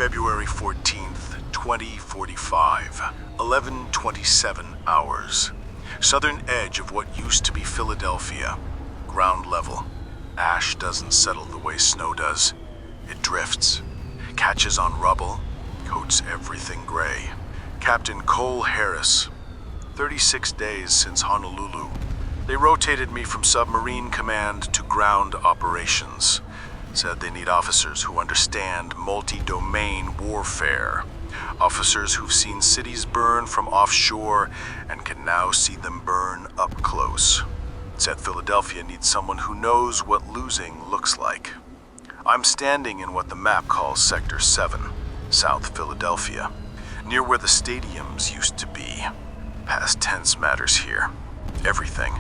February 14th, 2045, 11:27 hours. Southern edge of what used to be Philadelphia. Ground level. Ash doesn't settle the way snow does. It drifts, catches on rubble, coats everything gray. Captain Cole Harris. 36 days since Honolulu. They rotated me from submarine command to ground operations. Said they need officers who understand multi-domain warfare. Officers who've seen cities burn from offshore and can now see them burn up close. Said Philadelphia needs someone who knows what losing looks like. I'm standing in what the map calls Sector 7, South Philadelphia, near where the stadiums used to be. Past tense matters here. Everything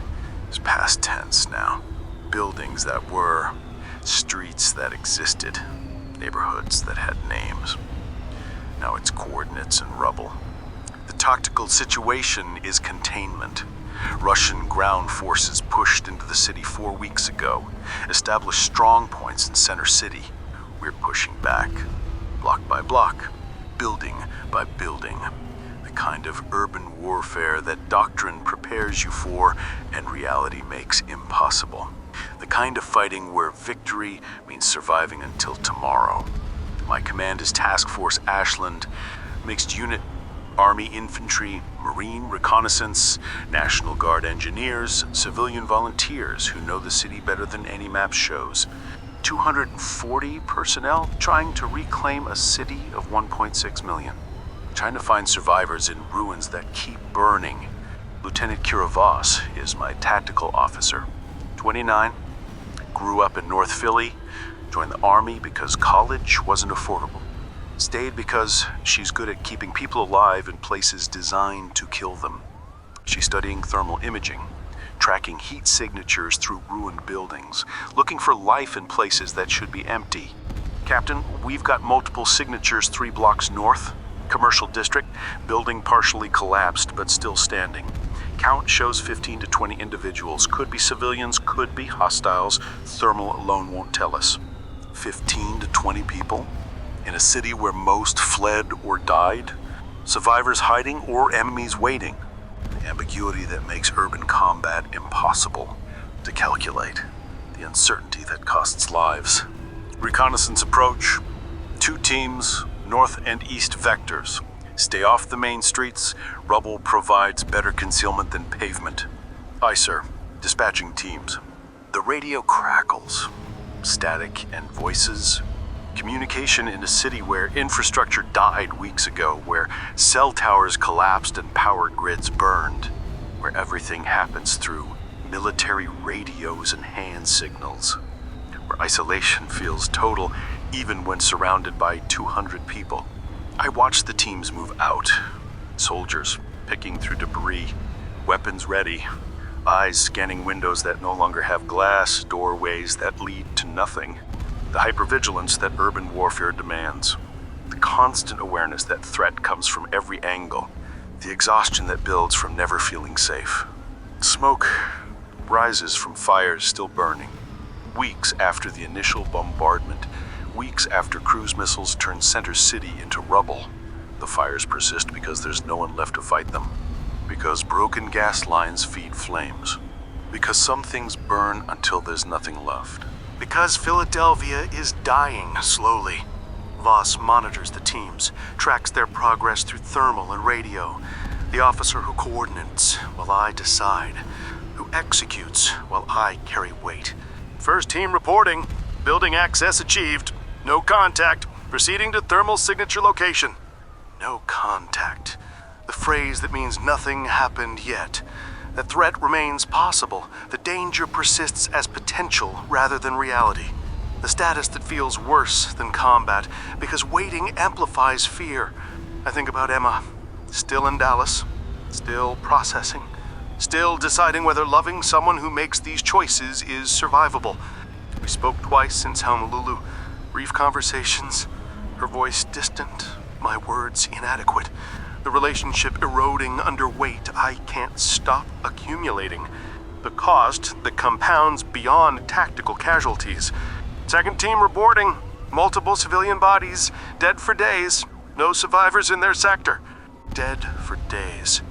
is past tense now. Buildings that were, streets that existed, neighborhoods that had names. Now it's coordinates and rubble. The tactical situation is containment. Russian ground forces pushed into the city 4 weeks ago, established strong points in Center City. We're pushing back, block by block, building by building. The kind of urban warfare that doctrine prepares you for and reality makes impossible. The kind of fighting where victory means surviving until tomorrow. My command is Task Force Ashland, mixed unit, Army infantry, Marine reconnaissance, National Guard engineers, civilian volunteers who know the city better than any map shows. 240 personnel trying to reclaim a city of 1.6 million. Trying to find survivors in ruins that keep burning. Lieutenant Kiravos is my tactical officer. 29, grew up in North Philly, joined the Army because college wasn't affordable. Stayed because she's good at keeping people alive in places designed to kill them. She's studying thermal imaging, tracking heat signatures through ruined buildings, looking for life in places that should be empty. Captain, we've got multiple signatures 3 blocks north, commercial district, building partially collapsed but still standing. Count shows 15 to 20 individuals. Could be civilians, could be hostiles. Thermal alone won't tell us. 15 to 20 people? In a city where most fled or died? Survivors hiding or enemies waiting? The ambiguity that makes urban combat impossible to calculate. The uncertainty that costs lives. Reconnaissance approach. 2 teams, north and east vectors. Stay off the main streets. Rubble provides better concealment than pavement. Aye, sir. Dispatching teams. The radio crackles. Static and voices. Communication in a city where infrastructure died weeks ago, where cell towers collapsed and power grids burned, where everything happens through military radios and hand signals, where isolation feels total even when surrounded by 200 people. I watch the teams move out. Soldiers picking through debris, weapons ready, eyes scanning windows that no longer have glass, doorways that lead to nothing. The hypervigilance that urban warfare demands. The constant awareness that threat comes from every angle. The exhaustion that builds from never feeling safe. Smoke rises from fires still burning. Weeks after the initial bombardment, weeks after cruise missiles turn Center City into rubble, the fires persist because there's no one left to fight them. Because broken gas lines feed flames. Because some things burn until there's nothing left. Because Philadelphia is dying slowly. Voss monitors the teams, tracks their progress through thermal and radio. The officer who coordinates while I decide. Who executes while I carry weight. First team reporting. Building access achieved. No contact. Proceeding to thermal signature location. No contact. The phrase that means nothing happened yet. The threat remains possible. The danger persists as potential rather than reality. The status that feels worse than combat because waiting amplifies fear. I think about Emma, still in Dallas, still processing, still deciding whether loving someone who makes these choices is survivable. We spoke twice since Honolulu. Brief conversations, her voice distant, my words inadequate. The relationship eroding under weight I can't stop accumulating. The cost that compounds beyond tactical casualties. Second team reporting. Multiple civilian bodies, dead for days. No survivors in their sector. Dead for days.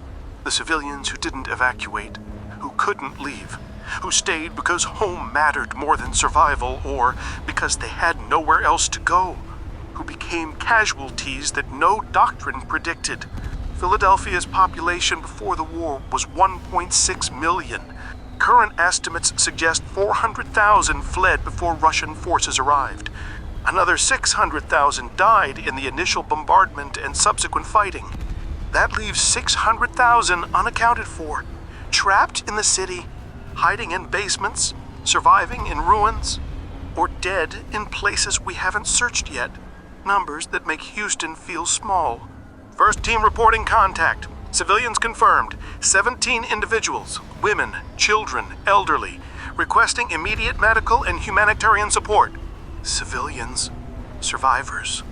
The civilians who didn't evacuate, who couldn't leave, who stayed because home mattered more than survival or because they had nowhere else to go, who became casualties that no doctrine predicted. Philadelphia's population before the war was 1.6 million. Current estimates suggest 400,000 fled before Russian forces arrived. Another 600,000 died in the initial bombardment and subsequent fighting. That leaves 600,000 unaccounted for, trapped in the city, hiding in basements, surviving in ruins, or dead in places we haven't searched yet. Numbers that make Houston feel small. First team reporting contact. Civilians confirmed. 17 individuals, women, children, elderly, requesting immediate medical and humanitarian support. Civilians, survivors,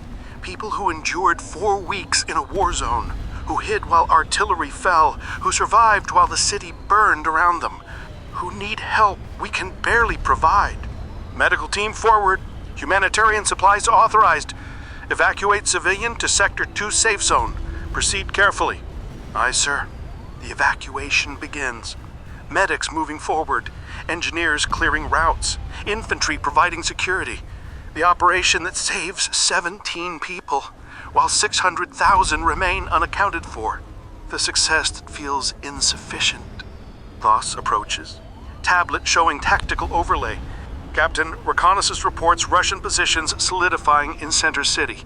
people who endured 4 weeks in a war zone, who hid while artillery fell, who survived while the city burned around them, who need help we can barely provide. Medical team forward. Humanitarian supplies authorized. Evacuate civilian to Sector 2 safe zone. Proceed carefully. Aye, sir. The evacuation begins. Medics moving forward. Engineers clearing routes. Infantry providing security. The operation that saves 17 people, while 600,000 remain unaccounted for. The success that feels insufficient. Loss approaches. Tablet showing tactical overlay. Captain, reconnaissance reports Russian positions solidifying in Center City.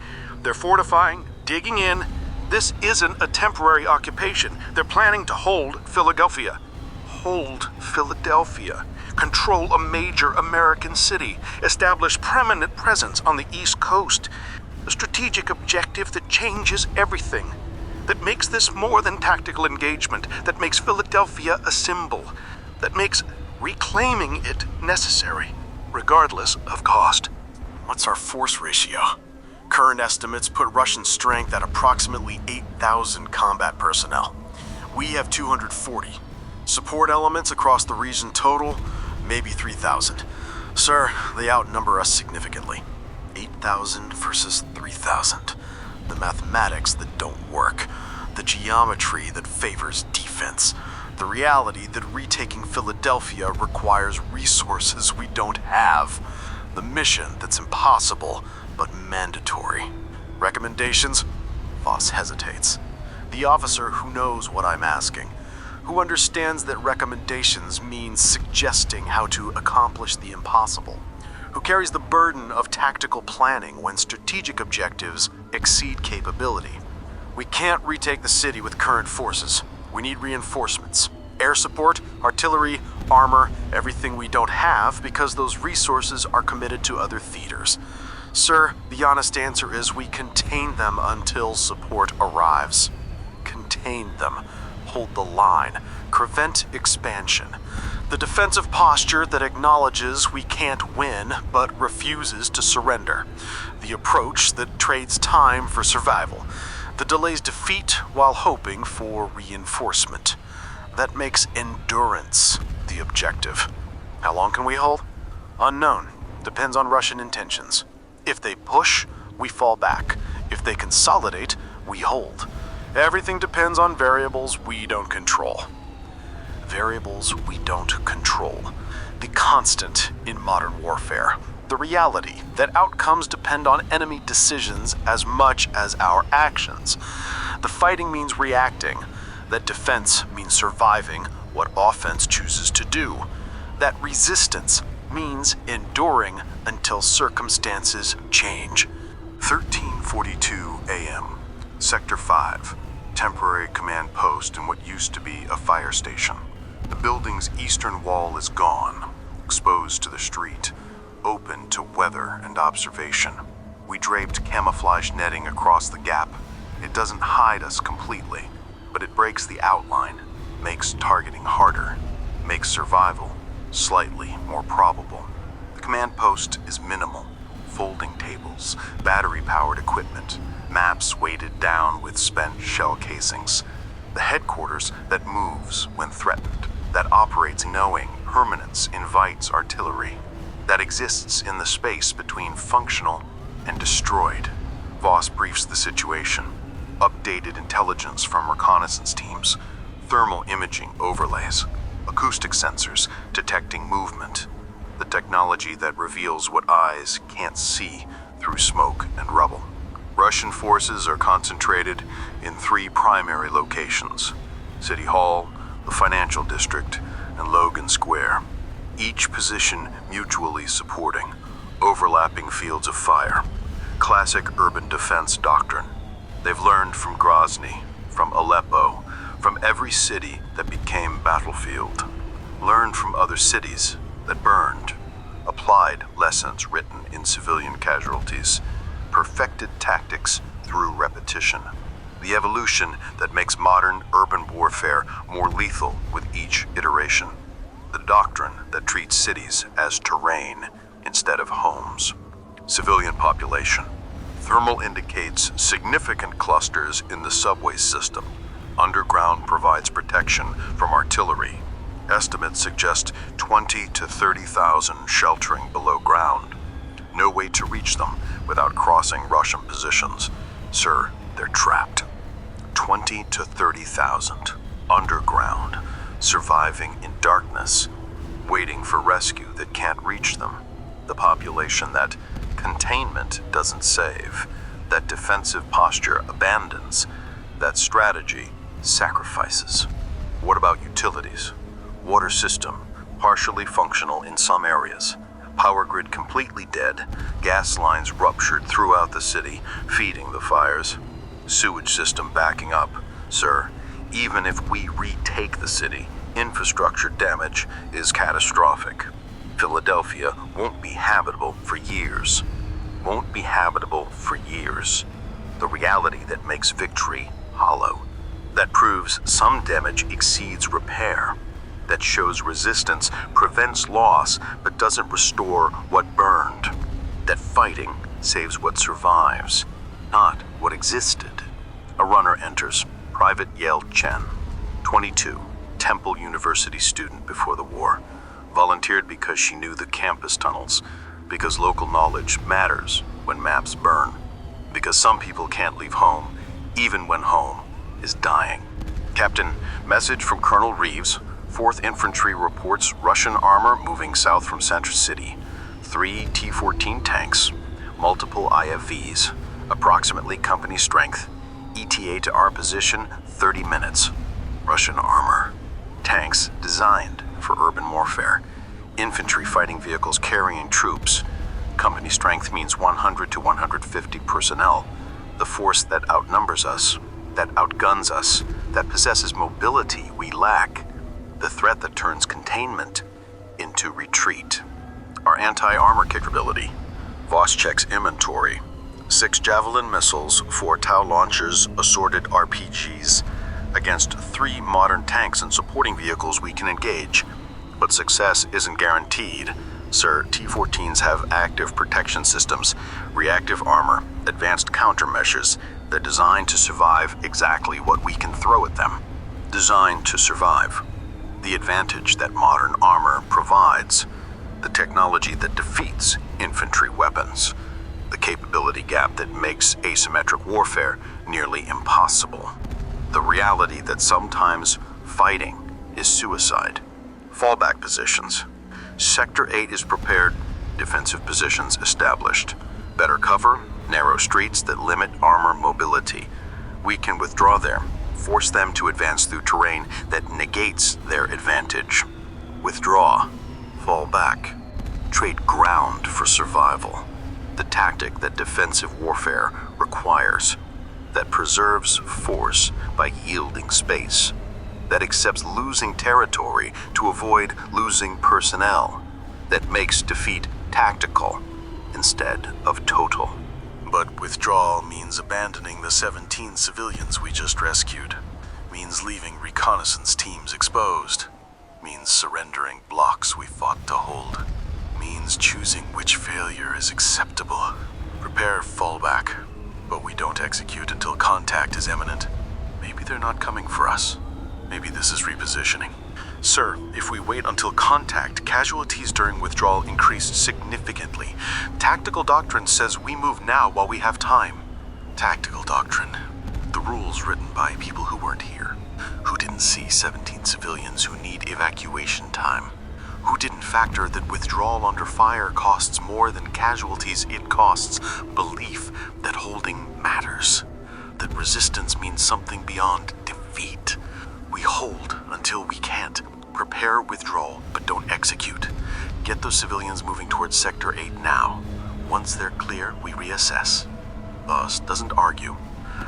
They're fortifying, digging in. This isn't a temporary occupation. They're planning to hold Philadelphia. Hold Philadelphia. Control a major American city. Establish permanent presence on the East Coast. A strategic objective that changes everything. That makes this more than tactical engagement. That makes Philadelphia a symbol. That makes reclaiming it necessary, regardless of cost. What's our force ratio? Current estimates put Russian strength at approximately 8,000 combat personnel. We have 240. Support elements across the region total, maybe 3,000. Sir, they outnumber us significantly. 8,000 versus 3,000. The mathematics that don't work. The geometry that favors defense. The reality that retaking Philadelphia requires resources we don't have. The mission that's impossible, but mandatory. Recommendations? Voss hesitates. The officer who knows what I'm asking, who understands that recommendations mean suggesting how to accomplish the impossible, who carries the burden of tactical planning when strategic objectives exceed capability. We can't retake the city with current forces. We need reinforcements. Air support, artillery, armor, everything we don't have because those resources are committed to other theaters. Sir, the honest answer is we contain them until support arrives. Contain them. Hold the line. Prevent expansion. The defensive posture that acknowledges we can't win but refuses to surrender. The approach that trades time for survival. That delays defeat while hoping for reinforcement. That makes endurance the objective. How long can we hold? Unknown. Depends on Russian intentions. If they push, we fall back. If they consolidate, we hold. Everything depends on variables we don't control. Variables we don't control. The constant in modern warfare. The reality that outcomes depend on enemy decisions as much as our actions. The fighting means reacting. That defense means surviving what offense chooses to do. That resistance means enduring until circumstances change. 13:42 a.m. Sector 5. Temporary command post in what used to be a fire station. The building's eastern wall is gone, exposed to the street, open to weather and observation. We draped camouflage netting across the gap. It doesn't hide us completely, but it breaks the outline, makes targeting harder, makes survival slightly more probable. The command post is minimal. Folding tables, battery-powered equipment, maps weighted down with spent shell casings. The headquarters that moves when threatened, that operates knowing permanence invites artillery, that exists in the space between functional and destroyed. Voss briefs the situation. Updated intelligence from reconnaissance teams, thermal imaging overlays, acoustic sensors detecting movement, the technology that reveals what eyes can't see through smoke and rubble. Russian forces are concentrated in 3 primary locations: City Hall, the Financial District, and Logan Square, each position mutually supporting, overlapping fields of fire. Classic urban defense doctrine. They've learned from Grozny, from Aleppo, from every city that became battlefield. Learned from other cities that burned. Applied lessons written in civilian casualties. Perfected tactics through repetition. The evolution that makes modern urban warfare more lethal with each iteration. The doctrine that treats cities as terrain instead of homes. Civilian population. Thermal indicates significant clusters in the subway system. Underground provides protection from artillery. Estimates suggest 20 to 30,000 sheltering below ground. No way to reach them without crossing Russian positions. Sir, they're trapped. 20 to 30,000 underground, surviving in darkness, waiting for rescue that can't reach them. The population that containment doesn't save, that defensive posture abandons, that strategy sacrifices. What about utilities? Water system, partially functional in some areas. Power grid completely dead, gas lines ruptured throughout the city, feeding the fires. Sewage system backing up. Sir, even if we retake the city, infrastructure damage is catastrophic. Philadelphia won't be habitable for years. Won't be habitable for years. The reality that makes victory hollow. That proves some damage exceeds repair. That shows resistance prevents loss but doesn't restore what burned. That fighting saves what survives, not what existed. A runner enters. Private Yale Chen, 22, Temple University student before the war. Volunteered because she knew the campus tunnels, because local knowledge matters when maps burn, because some people can't leave home, even when home is dying. Captain, message from Colonel Reeves. 4th Infantry reports Russian armor moving south from Center City. 3 T-14 tanks, multiple IFVs, approximately company strength. ETA to our position, 30 minutes. Russian armor. Tanks designed for urban warfare. Infantry fighting vehicles carrying troops. Company strength means 100 to 150 personnel. The force that outnumbers us, that outguns us, that possesses mobility we lack. The threat that turns containment into retreat. Our anti-armor capability. Voss checks inventory. 6 Javelin missiles, 4 Tau launchers, assorted RPGs. Against 3 modern tanks and supporting vehicles we can engage. But success isn't guaranteed. Sir, T-14s have active protection systems, reactive armor, advanced countermeasures. They're designed to survive exactly what we can throw at them. Designed to survive. The advantage that modern armor provides. The technology that defeats infantry weapons. The capability gap that makes asymmetric warfare nearly impossible. The reality that sometimes fighting is suicide. Fallback positions. Sector 8 is prepared, defensive positions established. Better cover, narrow streets that limit armor mobility. We can withdraw there, force them to advance through terrain that negates their advantage. Withdraw, fall back, trade ground for survival. The tactic that defensive warfare requires, that preserves force by yielding space, that accepts losing territory to avoid losing personnel, that makes defeat tactical instead of total. But withdrawal means abandoning the 17 civilians we just rescued, means leaving reconnaissance teams exposed, means surrendering blocks we fought to hold, means choosing which failure is acceptable. Prepare fallback, but we don't execute until contact is imminent. Maybe they're not coming for us. Maybe this is repositioning. Sir, if we wait until contact, casualties during withdrawal increase significantly. Tactical doctrine says we move now while we have time. Tactical doctrine. The rules written by people who weren't here, who didn't see 17 civilians who need evacuation time, who didn't factor that withdrawal under fire costs more than casualties. It costs belief that holding matters, that resistance means something beyond defeat. We hold until we can't. Prepare withdrawal, but don't execute. Get those civilians moving towards Sector 8 now. Once they're clear, we reassess. Boss doesn't argue.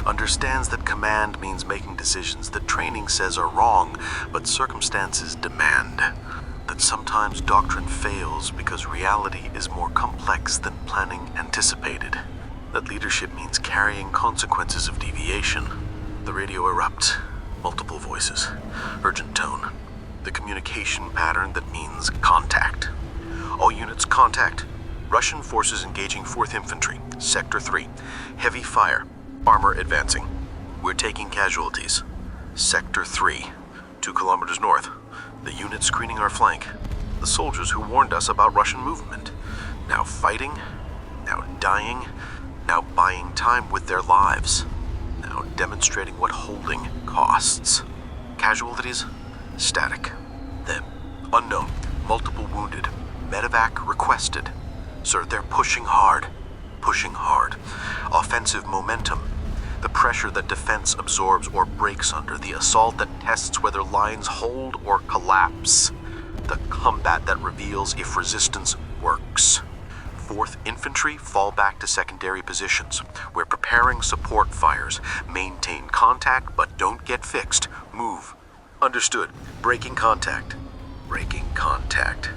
Understands that command means making decisions that training says are wrong, but circumstances demand. That sometimes doctrine fails because reality is more complex than planning anticipated. That leadership means carrying consequences of deviation. The radio erupts. Multiple voices. Urgent tone. The communication pattern that means contact. All units contact. Russian forces engaging 4th Infantry, Sector 3. Heavy fire. Armor advancing. We're taking casualties. Sector 3. 2 kilometers north. The unit screening our flank. The soldiers who warned us about Russian movement. Now fighting. Now dying. Now buying time with their lives. Now demonstrating what holding costs. Casualties? Static. Them. Unknown. Multiple wounded. Medevac requested. Sir, they're pushing hard. Pushing hard. Offensive momentum. The pressure that defense absorbs or breaks under. The assault that tests whether lines hold or collapse. The combat that reveals if resistance works. 4th Infantry fall back to secondary positions. We're preparing support fires. Maintain contact, but don't get fixed. Move. Understood. Breaking contact. Breaking contact.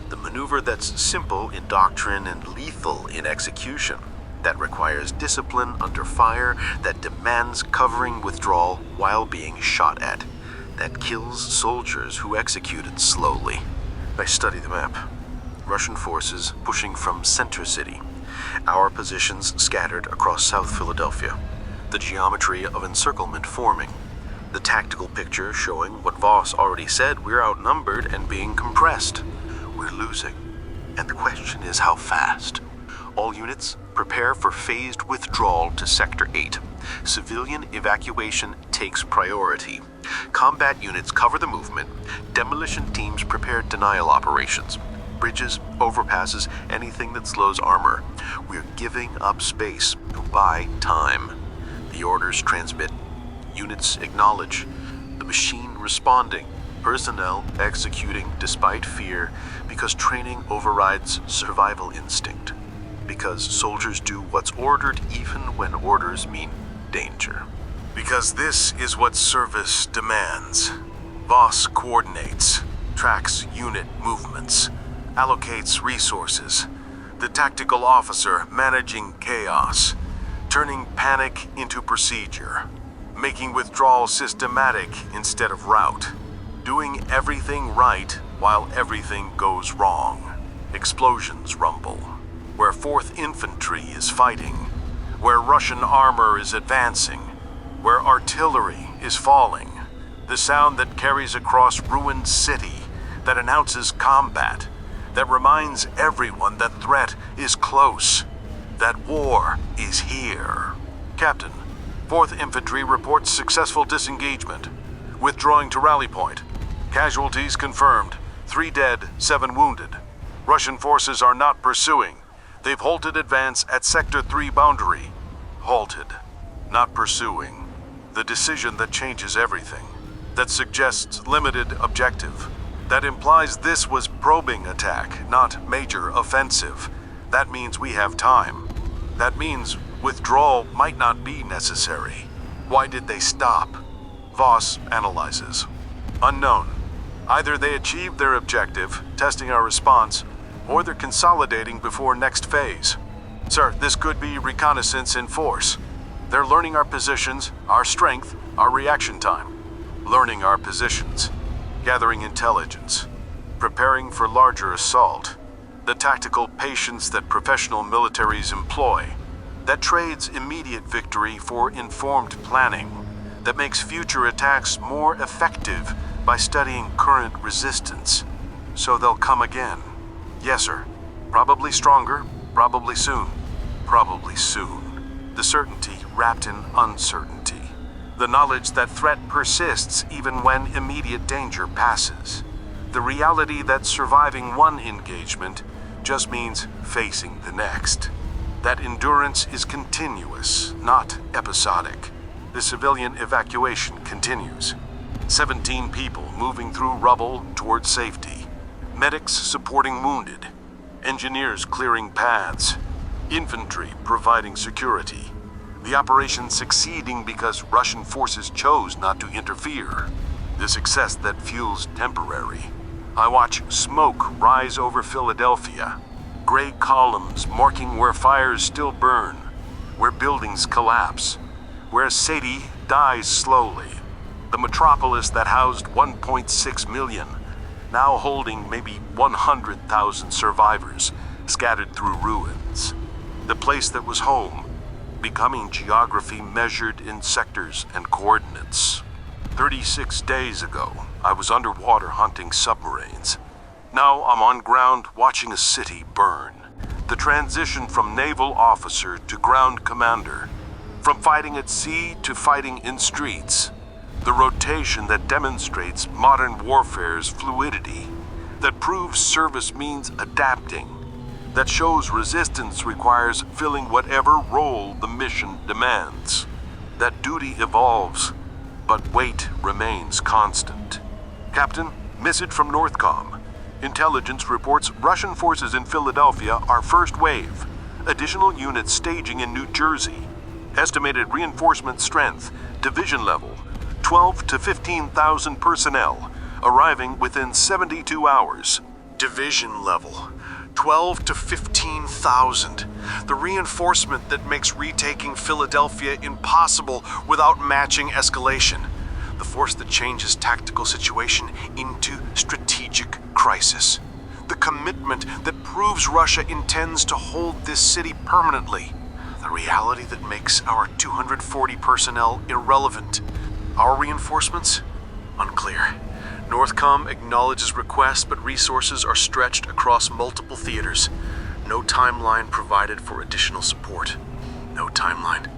The maneuver that's simple in doctrine and lethal in execution. That requires discipline under fire, that demands covering withdrawal while being shot at. That kills soldiers who executed slowly. I study the map. Russian forces pushing from Center City. Our positions scattered across South Philadelphia. The geometry of encirclement forming. The tactical picture showing what Voss already said: we're outnumbered and being compressed. We're losing. And the question is how fast. All units, prepare for phased withdrawal to Sector 8. Civilian evacuation takes priority. Combat units cover the movement. Demolition teams prepare denial operations. Bridges, overpasses, anything that slows armor. We're giving up space to buy time. The orders transmit. Units acknowledge. The machine responding. Personnel executing despite fear, because training overrides survival instinct. Because soldiers do what's ordered even when orders mean danger. Because this is what service demands. Voss coordinates, tracks unit movements, allocates resources. The tactical officer managing chaos, turning panic into procedure, making withdrawal systematic instead of route, doing everything right while everything goes wrong. Explosions rumble. Where 4th Infantry is fighting, where Russian armor is advancing, where artillery is falling, the sound that carries across ruined city, that announces combat, that reminds everyone that threat is close, that war is here. Captain, 4th Infantry reports successful disengagement, withdrawing to rally point. Casualties confirmed, 3 dead, 7 wounded. Russian forces are not pursuing. They've halted advance at Sector 3 boundary. Halted, not pursuing. The decision that changes everything. That suggests limited objective. That implies this was probing attack, not major offensive. That means we have time. That means withdrawal might not be necessary. Why did they stop? Voss analyzes. Unknown. Either they achieved their objective, testing our response, or they're consolidating before next phase. Sir, this could be reconnaissance in force. They're learning our positions, our strength, our reaction time. Learning our positions. Gathering intelligence. Preparing for larger assault. The tactical patience that professional militaries employ. That trades immediate victory for informed planning. That makes future attacks more effective By studying current resistance. So they'll come again. Yes, sir. Probably stronger, probably soon. Probably soon. The certainty wrapped in uncertainty. The knowledge that threat persists even when immediate danger passes. The reality that surviving one engagement just means facing the next. That endurance is continuous, not episodic. The civilian evacuation continues. 17 people moving through rubble towards safety. Medics supporting wounded. Engineers clearing paths. Infantry providing security. The operation succeeding because Russian forces chose not to interfere. The success that feels temporary. I watch smoke rise over Philadelphia. Gray columns marking where fires still burn. Where buildings collapse. Where Sadie dies slowly. The metropolis that housed 1.6 million, now holding maybe 100,000 survivors scattered through ruins. The place that was home, becoming geography measured in sectors and coordinates. 36 days ago, I was underwater hunting submarines. Now I'm on ground watching a city burn. The transition from naval officer to ground commander. From fighting at sea to fighting in streets. The rotation that demonstrates modern warfare's fluidity. That proves service means adapting. That shows resistance requires filling whatever role the mission demands. That duty evolves, but weight remains constant. Captain, message from Northcom. Intelligence reports Russian forces in Philadelphia are first wave. Additional units staging in New Jersey. Estimated reinforcement strength, division level, 12 to 15,000 personnel, arriving within 72 hours. Division level, 12 to 15,000. The reinforcement that makes retaking Philadelphia impossible without matching escalation. The force that changes tactical situation into strategic crisis. The commitment that proves Russia intends to hold this city permanently. The reality that makes our 240 personnel irrelevant. Our reinforcements? Unclear. Northcom acknowledges requests, but resources are stretched across multiple theaters. No timeline provided for additional support. No timeline.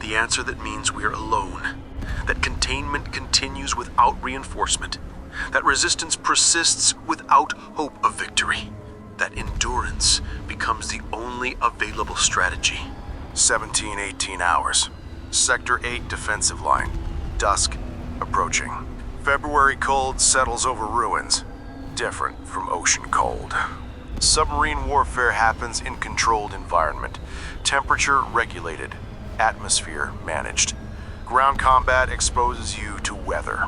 The answer that means we're alone. That containment continues without reinforcement. That resistance persists without hope of victory. That endurance becomes the only available strategy. 17-18 hours. Sector 8 defensive line. Dusk approaching. February cold settles over ruins. Different from ocean cold. Submarine warfare happens in controlled environment. Temperature regulated. Atmosphere managed. Ground combat exposes you to weather.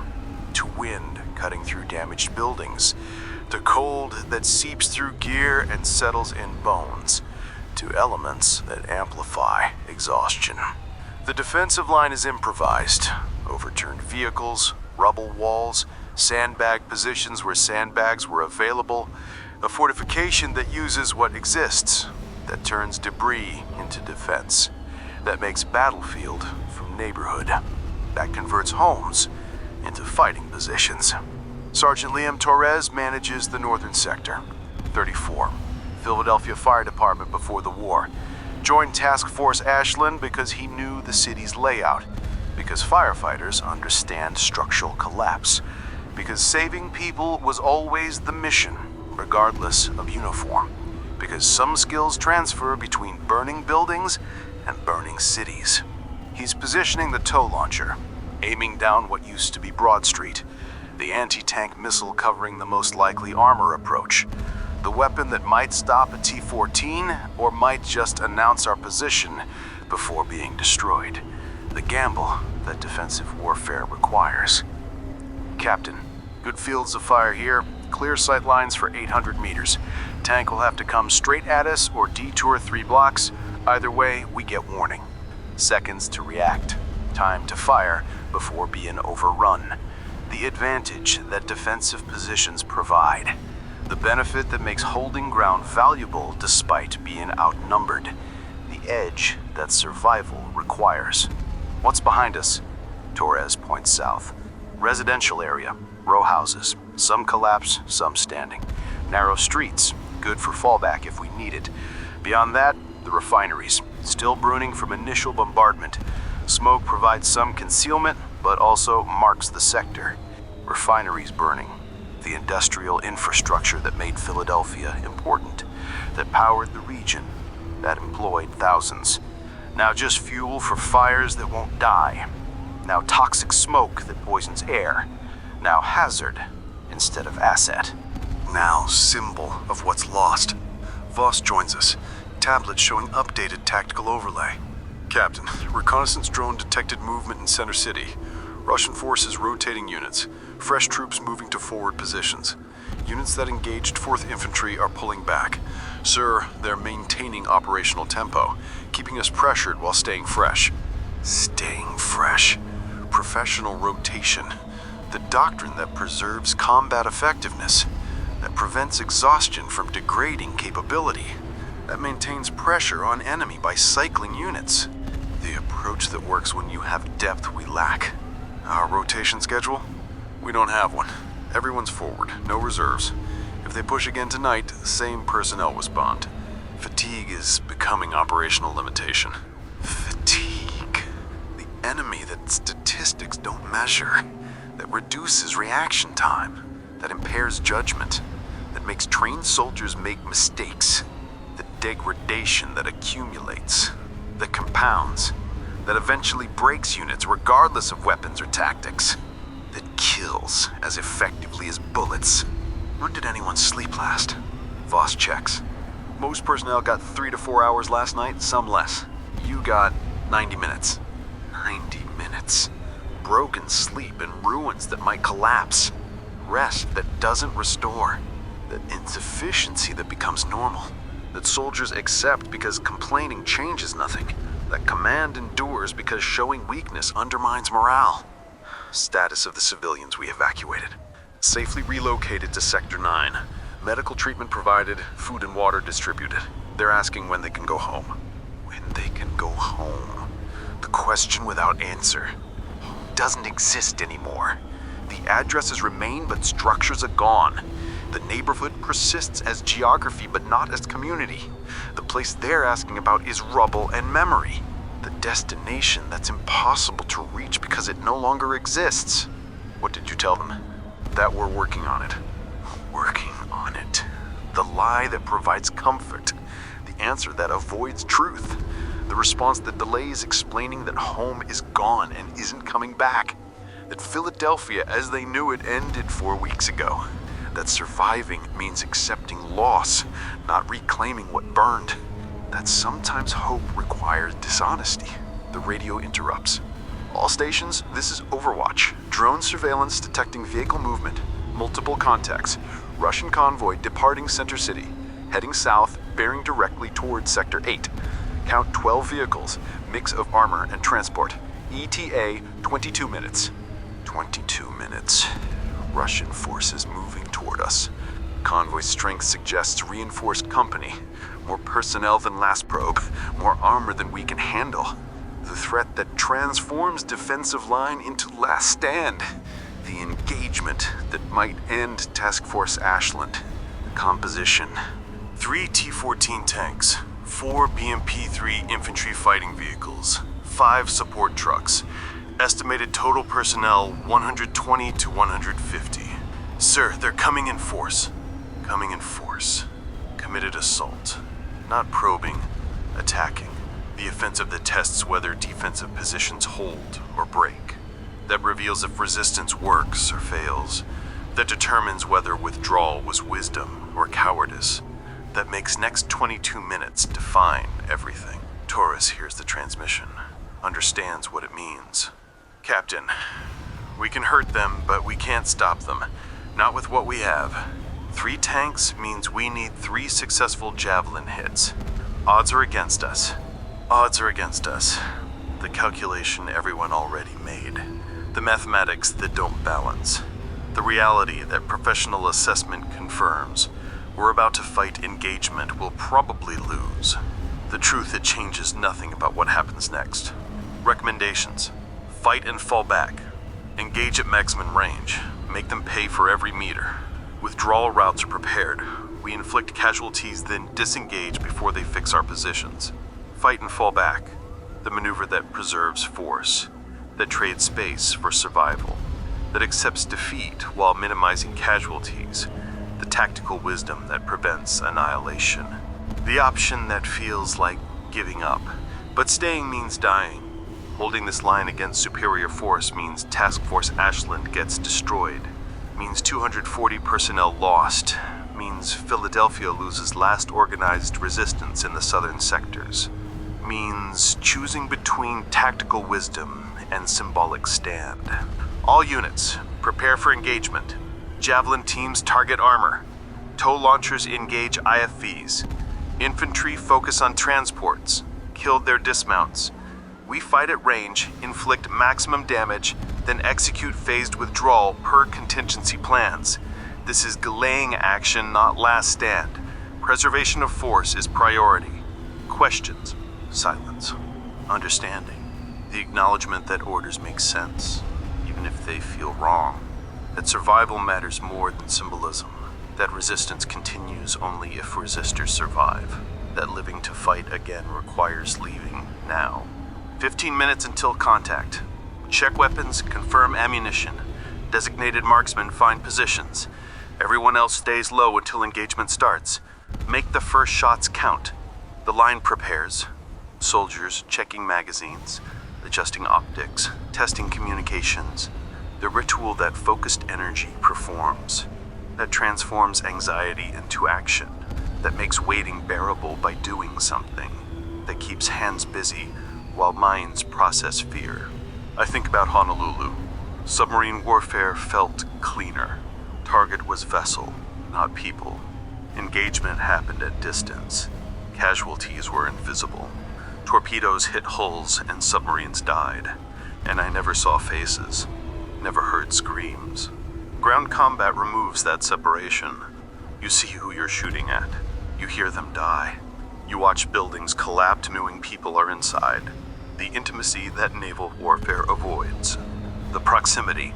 To wind cutting through damaged buildings. To cold that seeps through gear and settles in bones. To elements that amplify exhaustion. The defensive line is improvised. Overturned vehicles, rubble walls, sandbag positions where sandbags were available. A fortification that uses what exists, that turns debris into defense, that makes battlefield from neighborhood, that converts homes into fighting positions. Sergeant Liam Torres manages the northern sector, 34. Philadelphia Fire Department before the war. Joined Task Force Ashland because he knew the city's layout. Because firefighters understand structural collapse. Because saving people was always the mission, regardless of uniform. Because some skills transfer between burning buildings and burning cities. He's positioning the tow launcher, aiming down what used to be Broad Street. The anti-tank missile covering the most likely armor approach. The weapon that might stop a T-14 or might just announce our position before being destroyed. The gamble that defensive warfare requires. Captain, good fields of fire here. Clear sight lines for 800 meters. Tank will have to come straight at us or detour 3 blocks. Either way, we get warning. Seconds to react. Time to fire before being overrun. The advantage that defensive positions provide. The benefit that makes holding ground valuable despite being outnumbered. The edge that survival requires. What's behind us? Torres points south. Residential area. Row houses, some collapse, some standing. Narrow streets, good for fallback if we need it. Beyond that, the refineries, still bruning from initial bombardment. Smoke provides some concealment, but also marks the sector. Refineries burning. The industrial infrastructure that made Philadelphia important, that powered the region, that employed thousands. Now just fuel for fires that won't die. Now toxic smoke that poisons air. Now hazard instead of asset. Now symbol of what's lost. Voss joins us. Tablet showing updated tactical overlay. Captain, reconnaissance drone detected movement in Center City. Russian forces rotating units. Fresh troops moving to forward positions. Units that engaged 4th Infantry are pulling back. Sir, they're maintaining operational tempo, keeping us pressured while staying fresh. Staying fresh. Professional rotation. The doctrine that preserves combat effectiveness. That prevents exhaustion from degrading capability. That maintains pressure on enemy by cycling units. The approach that works when you have depth we lack. Our rotation schedule? We don't have one. Everyone's forward, no reserves. If they push again tonight, same personnel will spawned. Fatigue is becoming operational limitation. Fatigue. The enemy that statistics don't measure. That reduces reaction time. That impairs judgment. That makes trained soldiers make mistakes. The degradation that accumulates. That compounds. That eventually breaks units regardless of weapons or tactics. That kills as effectively as bullets. When did anyone sleep last? Voss checks. Most personnel got 3 to 4 hours last night, some less. You got 90 minutes. 90 minutes. Broken sleep and ruins that might collapse. Rest that doesn't restore. That insufficiency that becomes normal. That soldiers accept because complaining changes nothing. That command endures because showing weakness undermines morale. Status of the civilians we evacuated. Safely relocated to Sector 9. Medical treatment provided, food and water distributed. They're asking when they can go home. When they can go home. The question without answer. Home doesn't exist anymore. The addresses remain, but structures are gone. The neighborhood persists as geography, but not as community. The place they're asking about is rubble and memory. The destination that's impossible to reach because it no longer exists. What did you tell them? That we're working on it. Working on it. The lie that provides comfort. The answer that avoids truth. The response that delays explaining that home is gone and isn't coming back. That Philadelphia as they knew it ended 4 weeks ago. That surviving means accepting loss, not reclaiming what burned. That sometimes hope requires dishonesty. The radio interrupts. All stations, this is Overwatch. Drone surveillance detecting vehicle movement. Multiple contacts. Russian convoy departing Center City. Heading south, bearing directly towards Sector 8. Count 12 vehicles, mix of armor and transport. ETA 22 minutes. 22 minutes. Russian forces moving toward us. Convoy strength suggests reinforced company. More personnel than last probe. More armor than we can handle. The threat that transforms defensive line into last stand. The engagement that might end Task Force Ashland. Composition. 3 T-14 tanks. 4 BMP-3 infantry fighting vehicles. 5 support trucks. Estimated total personnel 120 to 150. Sir, they're coming in force. Coming in force. Committed assault. Not probing, attacking. The offensive that tests whether defensive positions hold or break. That reveals if resistance works or fails. That determines whether withdrawal was wisdom or cowardice. That makes next 22 minutes define everything. Taurus hears the transmission, understands what it means. Captain, we can hurt them, but we can't stop them. Not with what we have. 3 tanks means we need 3 successful javelin hits. Odds are against us. Odds are against us. The calculation everyone already made. The mathematics that don't balance. The reality that professional assessment confirms. We're about to fight engagement we'll probably lose. The truth that changes nothing about what happens next. Recommendations. Fight and fall back. Engage at maximum range. Make them pay for every meter. Withdrawal routes are prepared. We inflict casualties, then disengage before they fix our positions. Fight and fall back. The maneuver that preserves force, that trades space for survival, that accepts defeat while minimizing casualties, the tactical wisdom that prevents annihilation. The option that feels like giving up, but staying means dying. Holding this line against superior force means Task Force Ashland gets destroyed, means 240 personnel lost, means Philadelphia loses last organized resistance in the southern sectors, means choosing between tactical wisdom and symbolic stand. All units, prepare for engagement. Javelin teams target armor. Tow launchers engage IFVs. Infantry focus on transports. Kill their dismounts. We fight at range, inflict maximum damage, then execute phased withdrawal per contingency plans. This is delaying action, not last stand. Preservation of force is priority. Questions? Silence. Understanding. The acknowledgement that orders make sense, even if they feel wrong. That survival matters more than symbolism. That resistance continues only if resistors survive. That living to fight again requires leaving now. 15 minutes until contact. Check weapons, confirm ammunition. Designated marksmen find positions. Everyone else stays low until engagement starts. Make the first shots count. The line prepares. Soldiers checking magazines, adjusting optics, testing communications. The ritual that focused energy performs. That transforms anxiety into action. That makes waiting bearable by doing something. That keeps hands busy while minds process fear. I think about Honolulu. Submarine warfare felt cleaner. Target was vessel, not people. Engagement happened at distance. Casualties were invisible. Torpedoes hit hulls and submarines died. And I never saw faces, never heard screams. Ground combat removes that separation. You see who you're shooting at. You hear them die. You watch buildings collapse knowing people are inside. The intimacy that naval warfare avoids. The proximity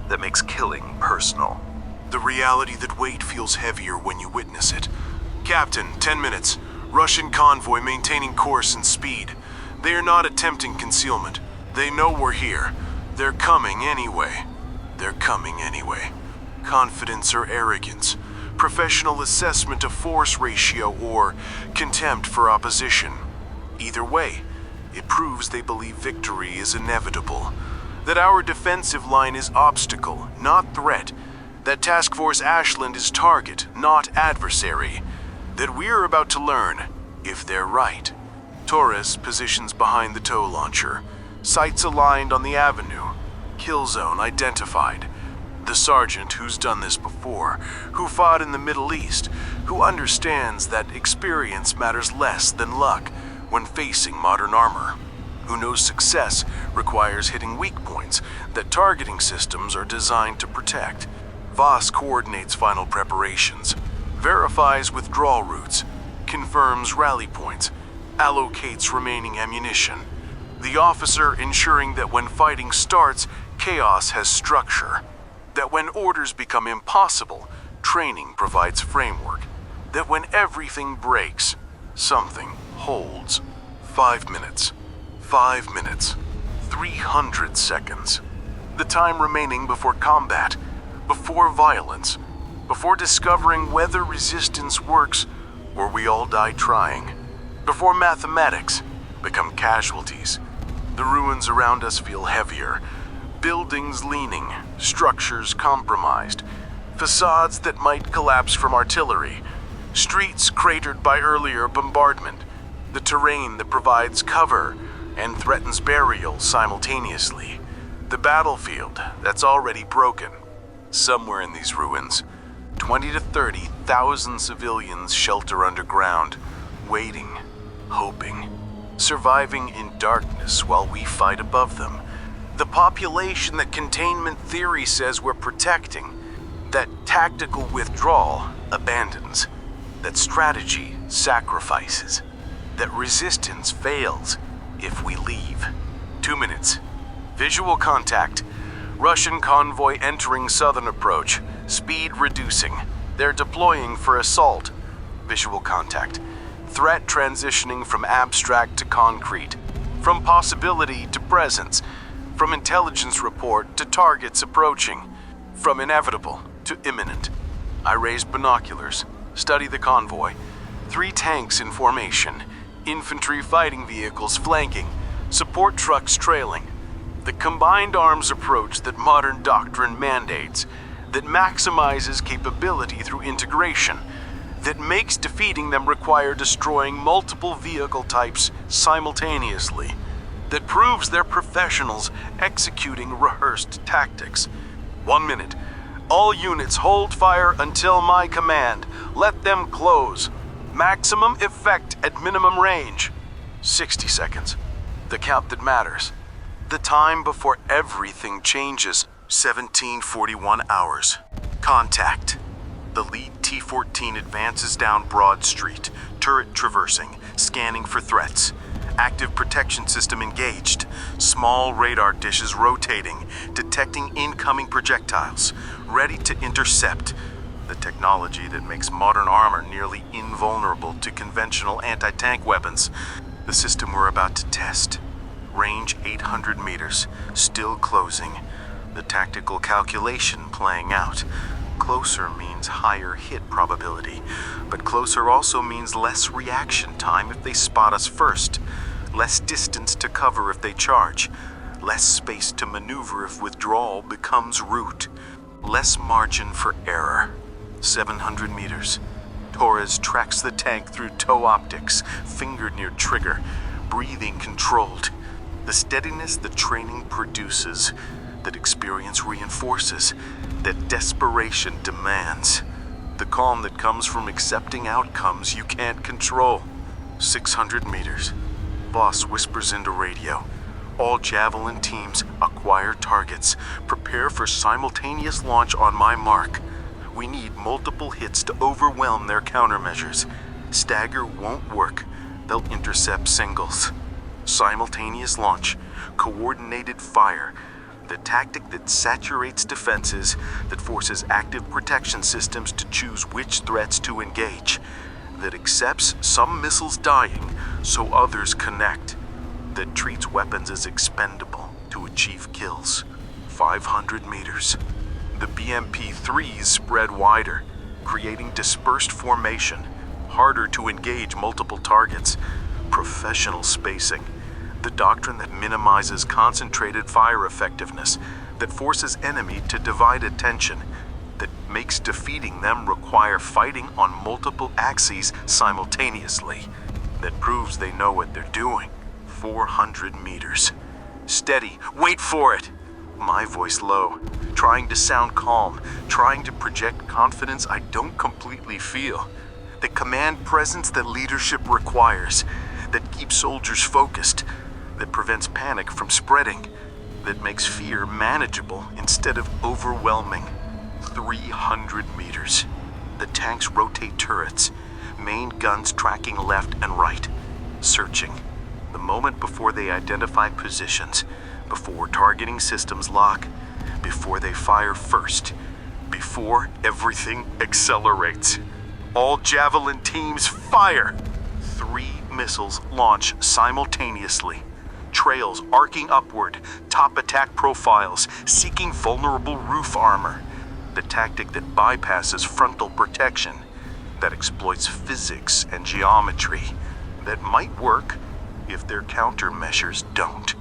that makes killing personal. The reality that weight feels heavier when you witness it. Captain, 10 minutes. Russian convoy maintaining course and speed. They are not attempting concealment. They know we're here. They're coming anyway. They're coming anyway. Confidence or arrogance. Professional assessment of force ratio or contempt for opposition. Either way, it proves they believe victory is inevitable. That our defensive line is obstacle, not threat. That Task Force Ashland is target, not adversary. That we're about to learn if they're right. Torres positions behind the tow launcher. Sights aligned on the avenue. Kill zone identified. The sergeant who's done this before, who fought in the Middle East, who understands that experience matters less than luck when facing modern armor, who knows success requires hitting weak points that targeting systems are designed to protect. Voss coordinates final preparations, verifies withdrawal routes, confirms rally points, allocates remaining ammunition. The officer ensuring that when fighting starts, chaos has structure. That when orders become impossible, training provides framework. That when everything breaks, something holds. 5 minutes. 5 minutes. 300 seconds. The time remaining before combat, before violence, before discovering whether resistance works or we all die trying. Before mathematics become casualties. The ruins around us feel heavier. Buildings leaning, structures compromised, facades that might collapse from artillery, streets cratered by earlier bombardment, the terrain that provides cover and threatens burial simultaneously, the battlefield that's already broken. Somewhere in these ruins, 20 to 30,000 civilians shelter underground, waiting, hoping, surviving in darkness while we fight above them. The population that containment theory says we're protecting, that tactical withdrawal abandons, that strategy sacrifices, that resistance fails if we leave. 2 minutes. Visual contact. Russian convoy entering southern approach. Speed reducing. They're deploying for assault. Visual contact. Threat transitioning from abstract to concrete. From possibility to presence. From intelligence report to targets approaching. From inevitable to imminent. I raise binoculars. Study the convoy. 3 tanks in formation. Infantry fighting vehicles flanking. Support trucks trailing. The combined arms approach that modern doctrine mandates. That maximizes capability through integration. That makes defeating them require destroying multiple vehicle types simultaneously. That proves they're professionals executing rehearsed tactics. 1 minute. All units hold fire until my command. Let them close. Maximum effect at minimum range. 60 seconds. The count that matters. The time before everything changes. 1741 hours. Contact. The lead T-14 advances down Broad Street, turret traversing, scanning for threats. Active protection system engaged. Small radar dishes rotating, detecting incoming projectiles. Ready to intercept. The technology that makes modern armor nearly invulnerable to conventional anti-tank weapons. The system we're about to test. Range 800 meters, still closing. The tactical calculation playing out. Closer means higher hit probability, but closer also means less reaction time if they spot us first, less distance to cover if they charge, less space to maneuver if withdrawal becomes route, less margin for error. 700 meters. Torres tracks the tank through tow optics, finger near trigger, breathing controlled. The steadiness the training produces, that experience reinforces, that desperation demands. The calm that comes from accepting outcomes you can't control. 600 meters. Boss whispers into radio. All Javelin teams acquire targets. Prepare for simultaneous launch on my mark. We need multiple hits to overwhelm their countermeasures. Stagger won't work. They'll intercept singles. Simultaneous launch. Coordinated fire. The tactic that saturates defenses, that forces active protection systems to choose which threats to engage, that accepts some missiles dying so others connect, that treats weapons as expendable to achieve kills. 500 meters. The BMP-3s spread wider, creating dispersed formation, harder to engage multiple targets, professional spacing. The doctrine that minimizes concentrated fire effectiveness, that forces enemy to divide attention, that makes defeating them require fighting on multiple axes simultaneously, that proves they know what they're doing. 400 meters. Steady, wait for it! My voice low, trying to sound calm, trying to project confidence I don't completely feel. The command presence that leadership requires, that keeps soldiers focused, that prevents panic from spreading, that makes fear manageable instead of overwhelming. 300 meters. The tanks rotate turrets, main guns tracking left and right, searching. The moment before they identify positions, before targeting systems lock, before they fire first, before everything accelerates. All Javelin teams fire! 3 missiles launch simultaneously. Trails arcing upward, top attack profiles, seeking vulnerable roof armor. The tactic that bypasses frontal protection, that exploits physics and geometry, that might work if their countermeasures don't.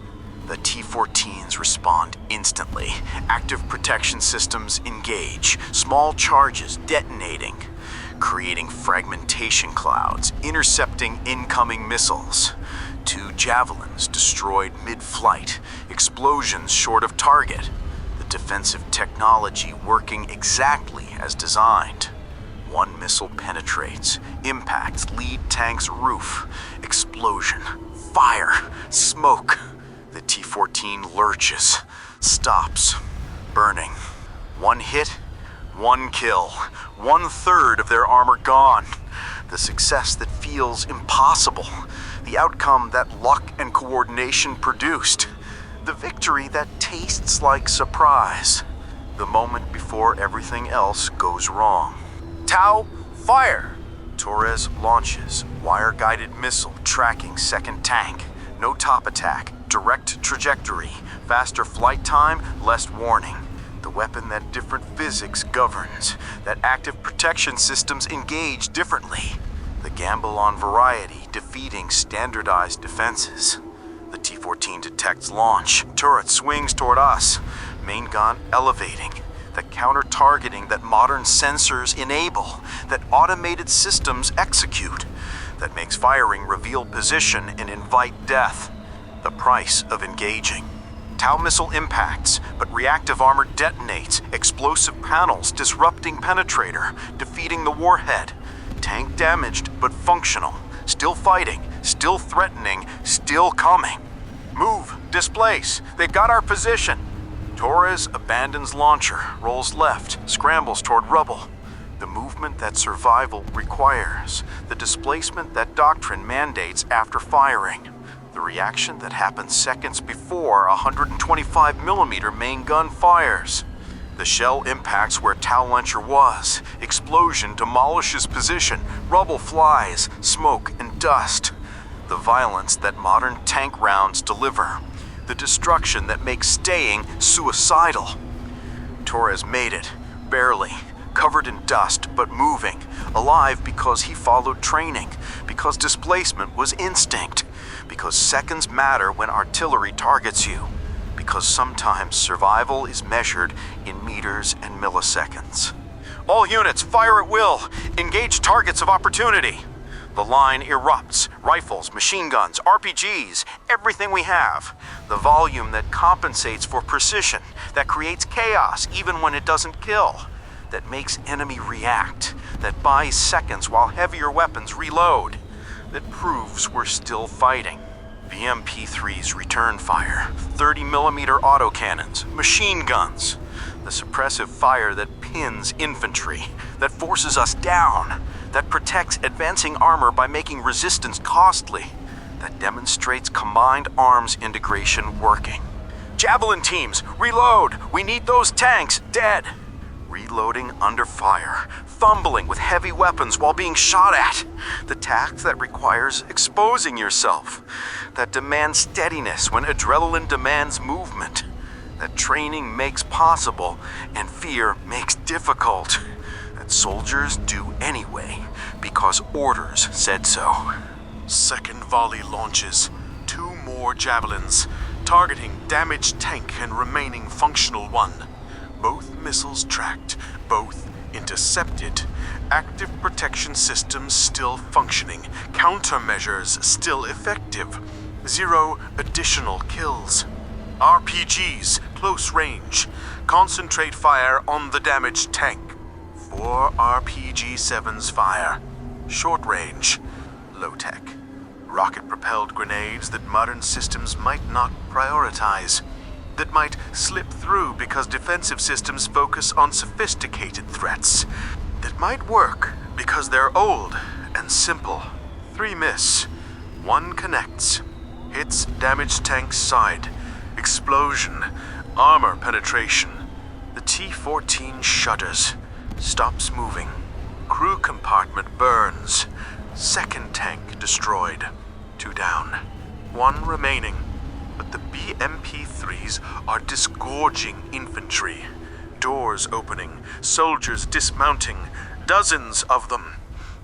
The T-14s respond instantly. Active protection systems engage. Small charges detonating, creating fragmentation clouds, intercepting incoming missiles. 2 Javelins destroyed mid-flight, explosions short of target. The defensive technology working exactly as designed. 1 missile penetrates, impacts lead tank's roof. Explosion, fire, smoke. The T-14 lurches, stops, burning. 1 hit, 1 kill, 1/3 of their armor gone. The success that feels impossible. The outcome that luck and coordination produced. The victory that tastes like surprise. The moment before everything else goes wrong. Tau, fire! Torres launches, wire-guided missile tracking second tank. No top attack, direct trajectory, faster flight time, less warning. The weapon that different physics governs, that active protection systems engage differently. The gamble on variety defeating standardized defenses. The T-14 detects launch. Turret swings toward us. Main gun elevating. The counter-targeting that modern sensors enable. That automated systems execute. That makes firing reveal position and invite death. The price of engaging. Tau missile impacts, but reactive armor detonates. Explosive panels disrupting penetrator, defeating the warhead. Tank damaged, but functional. Still fighting, still threatening, still coming. Move, displace. They've got our position. Torres abandons launcher, rolls left, scrambles toward rubble. The movement that survival requires. The displacement that doctrine mandates after firing. The reaction that happens seconds before a 125mm main gun fires. The shell impacts where Tau launcher was. Explosion demolishes position. Rubble flies, smoke and dust. The violence that modern tank rounds deliver. The destruction that makes staying suicidal. Torres made it, barely, covered in dust but moving, alive because he followed training, because displacement was instinct, because seconds matter when artillery targets you, because sometimes survival is measured in meters and milliseconds. All units, fire at will. Engage targets of opportunity. The line erupts. Rifles, machine guns, RPGs, everything we have. The volume that compensates for precision, that creates chaos even when it doesn't kill, that makes enemy react, that buys seconds while heavier weapons reload, that proves we're still fighting. The MP3's return fire, 30mm autocannons, machine guns, the suppressive fire that pins infantry, that forces us down, that protects advancing armor by making resistance costly, that demonstrates combined arms integration working. Javelin teams, reload! We need those tanks dead! Reloading under fire, fumbling with heavy weapons while being shot at. The task that requires exposing yourself, that demands steadiness when adrenaline demands movement, that training makes possible and fear makes difficult, that soldiers do anyway because orders said so. Second volley launches. 2 more javelins, targeting damaged tank and remaining functional one. Both missiles tracked, both intercepted. Active protection systems still functioning. Countermeasures still effective. 0 additional kills. RPGs, close range. Concentrate fire on the damaged tank. 4 RPG-7s fire. Short range. Low tech. Rocket-propelled grenades that modern systems might not prioritize. That might slip through because defensive systems focus on sophisticated threats. That might work because they're old and simple. 3 miss. 1 connects. Hits damaged tank's side. Explosion. Armor penetration. The T-14 shudders. Stops moving. Crew compartment burns. Second tank destroyed. 2 down. 1 remaining. But the BMP-3s are disgorging infantry. Doors opening, soldiers dismounting, dozens of them.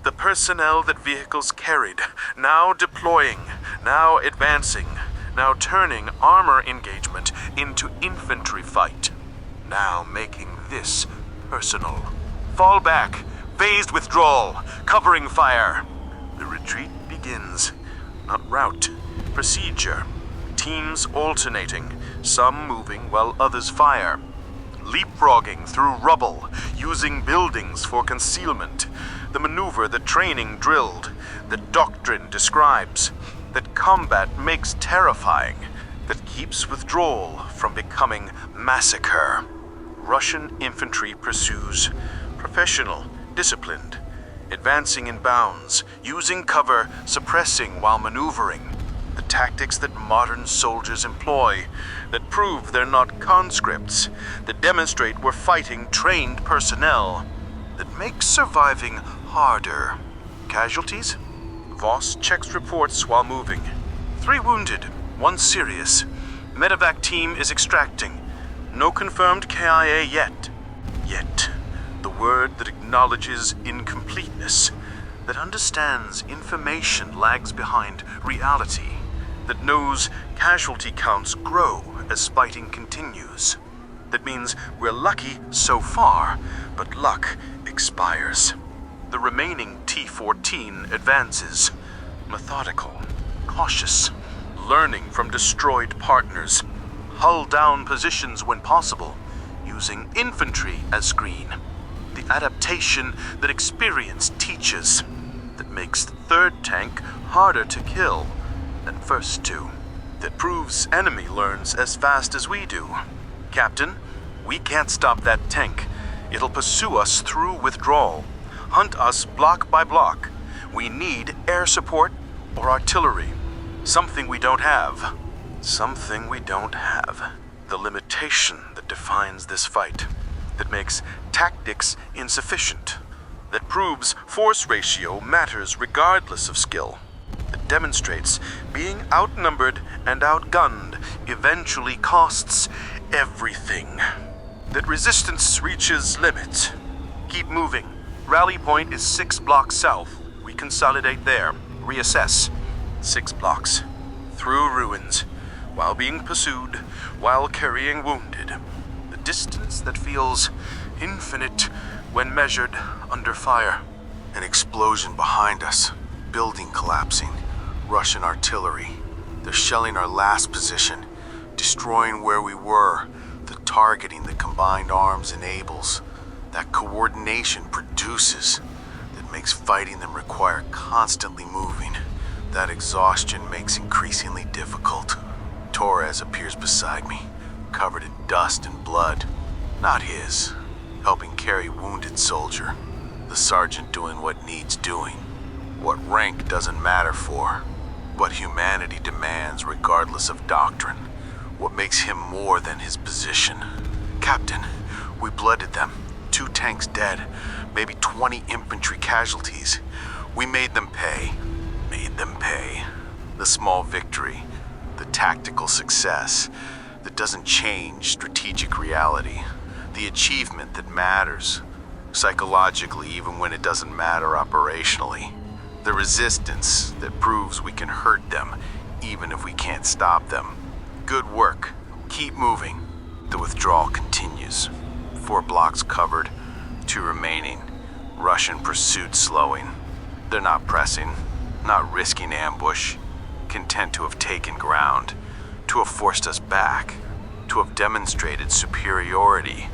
The personnel that vehicles carried, now deploying, now advancing, now turning armor engagement into infantry fight. Now making this personal. Fall back, phased withdrawal, covering fire. The retreat begins. Not route, procedure. Teams alternating, some moving while others fire. Leapfrogging through rubble, using buildings for concealment. The maneuver that training drilled, that doctrine describes, that combat makes terrifying, that keeps withdrawal from becoming massacre. Russian infantry pursues, professional, disciplined, advancing in bounds, using cover, suppressing while maneuvering. The tactics that modern soldiers employ, that prove they're not conscripts, that demonstrate we're fighting trained personnel, that make surviving harder. Casualties? Voss checks reports while moving. 3 wounded, 1 serious. Medevac team is extracting. No confirmed KIA yet. Yet, the word that acknowledges incompleteness, that understands information lags behind reality, that knows casualty counts grow as fighting continues. That means we're lucky so far, but luck expires. The remaining T-14 advances, methodical, cautious, learning from destroyed partners, hull down positions when possible, using infantry as screen. The adaptation that experience teaches, that makes the 3rd tank harder to kill than first 2, that proves enemy learns as fast as we do. Captain, we can't stop that tank. It'll pursue us through withdrawal, hunt us block by block. We need air support or artillery. Something we don't have. Something we don't have. The limitation that defines this fight, that makes tactics insufficient, that proves force ratio matters regardless of skill, that demonstrates being outnumbered and outgunned eventually costs everything, that resistance reaches limits. Keep moving. Rally point is 6 blocks south. We consolidate there. Reassess. 6 blocks. Through ruins, while being pursued, while carrying wounded. The distance that feels infinite when measured under fire. An explosion behind us. Building collapsing. Russian artillery. They're shelling our last position. Destroying where we were. The targeting the combined arms enables. That coordination produces. That makes fighting them require constantly moving. That exhaustion makes increasingly difficult. Torres appears beside me, covered in dust and blood. Not his. Helping carry wounded soldier. The sergeant doing what needs doing. What rank doesn't matter for. What humanity demands regardless of doctrine. What makes him more than his position. Captain, we blooded them. 2 tanks dead. Maybe 20 infantry casualties. We made them pay. Made them pay. The small victory. The tactical success that doesn't change strategic reality. The achievement that matters. Psychologically, even when it doesn't matter operationally. The resistance that proves we can hurt them, even if we can't stop them. Good work. Keep moving. The withdrawal continues. 4 blocks covered, 2 remaining. Russian pursuit slowing. They're not pressing, not risking ambush. Content to have taken ground, to have forced us back, to have demonstrated superiority,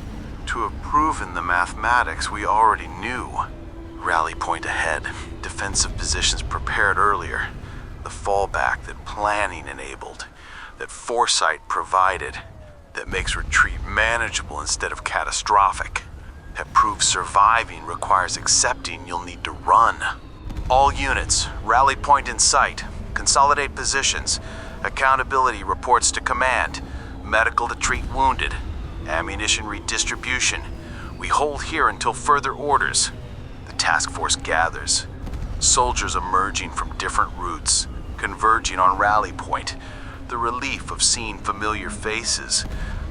to have proven the mathematics we already knew. Rally point ahead, defensive positions prepared earlier, the fallback that planning enabled, that foresight provided, that makes retreat manageable instead of catastrophic, that proves surviving requires accepting you'll need to run. All units, rally point in sight, consolidate positions, accountability reports to command, medical to treat wounded, ammunition redistribution. We hold here until further orders. The task force gathers. Soldiers emerging from different routes, converging on rally point. The relief of seeing familiar faces,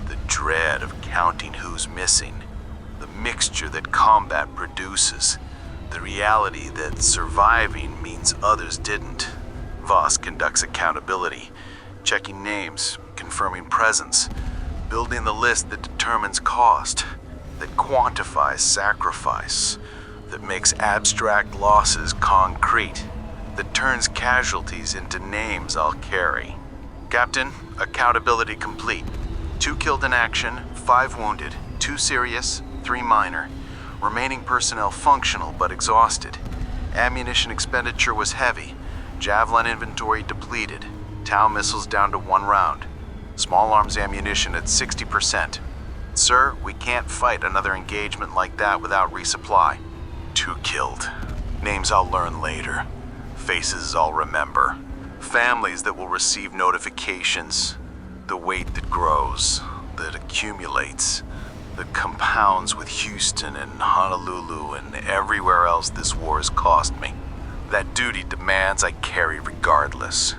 the dread of counting who's missing, the mixture that combat produces, the reality that surviving means others didn't. Voss conducts accountability, checking names, confirming presence, building the list that determines cost, that quantifies sacrifice, that makes abstract losses concrete, that turns casualties into names I'll carry. Captain, accountability complete. 2 killed in action, 5 wounded, 2 serious, 3 minor. Remaining personnel functional but exhausted. Ammunition expenditure was heavy. Javelin inventory depleted. Tau missiles down to 1 round. Small arms ammunition at 60%. Sir, we can't fight another engagement like that without resupply. 2 killed. Names I'll learn later. Faces I'll remember. Families that will receive notifications. The weight that grows, that accumulates, that compounds with Houston and Honolulu and everywhere else this war has cost me. That duty demands I carry regardless.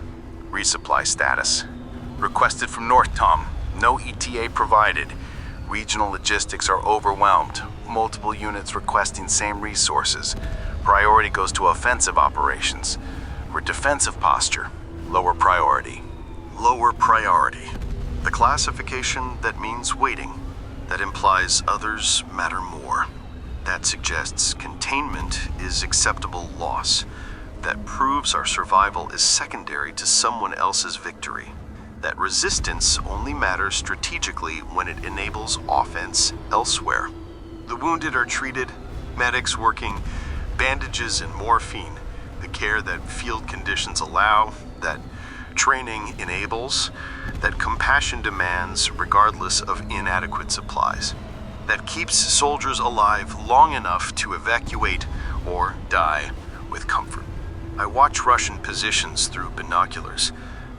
Resupply status. Requested from North Tom. No ETA provided. Regional logistics are overwhelmed. Multiple units requesting same resources. Priority goes to offensive operations. For defensive posture, lower priority. Lower priority. The classification that means waiting, that implies others matter more. That suggests containment is acceptable loss. That proves our survival is secondary to someone else's victory. That resistance only matters strategically when it enables offense elsewhere. The wounded are treated, medics working, bandages and morphine, the care that field conditions allow, that training enables, that compassion demands regardless of inadequate supplies, that keeps soldiers alive long enough to evacuate or die with comfort. I watch Russian positions through binoculars.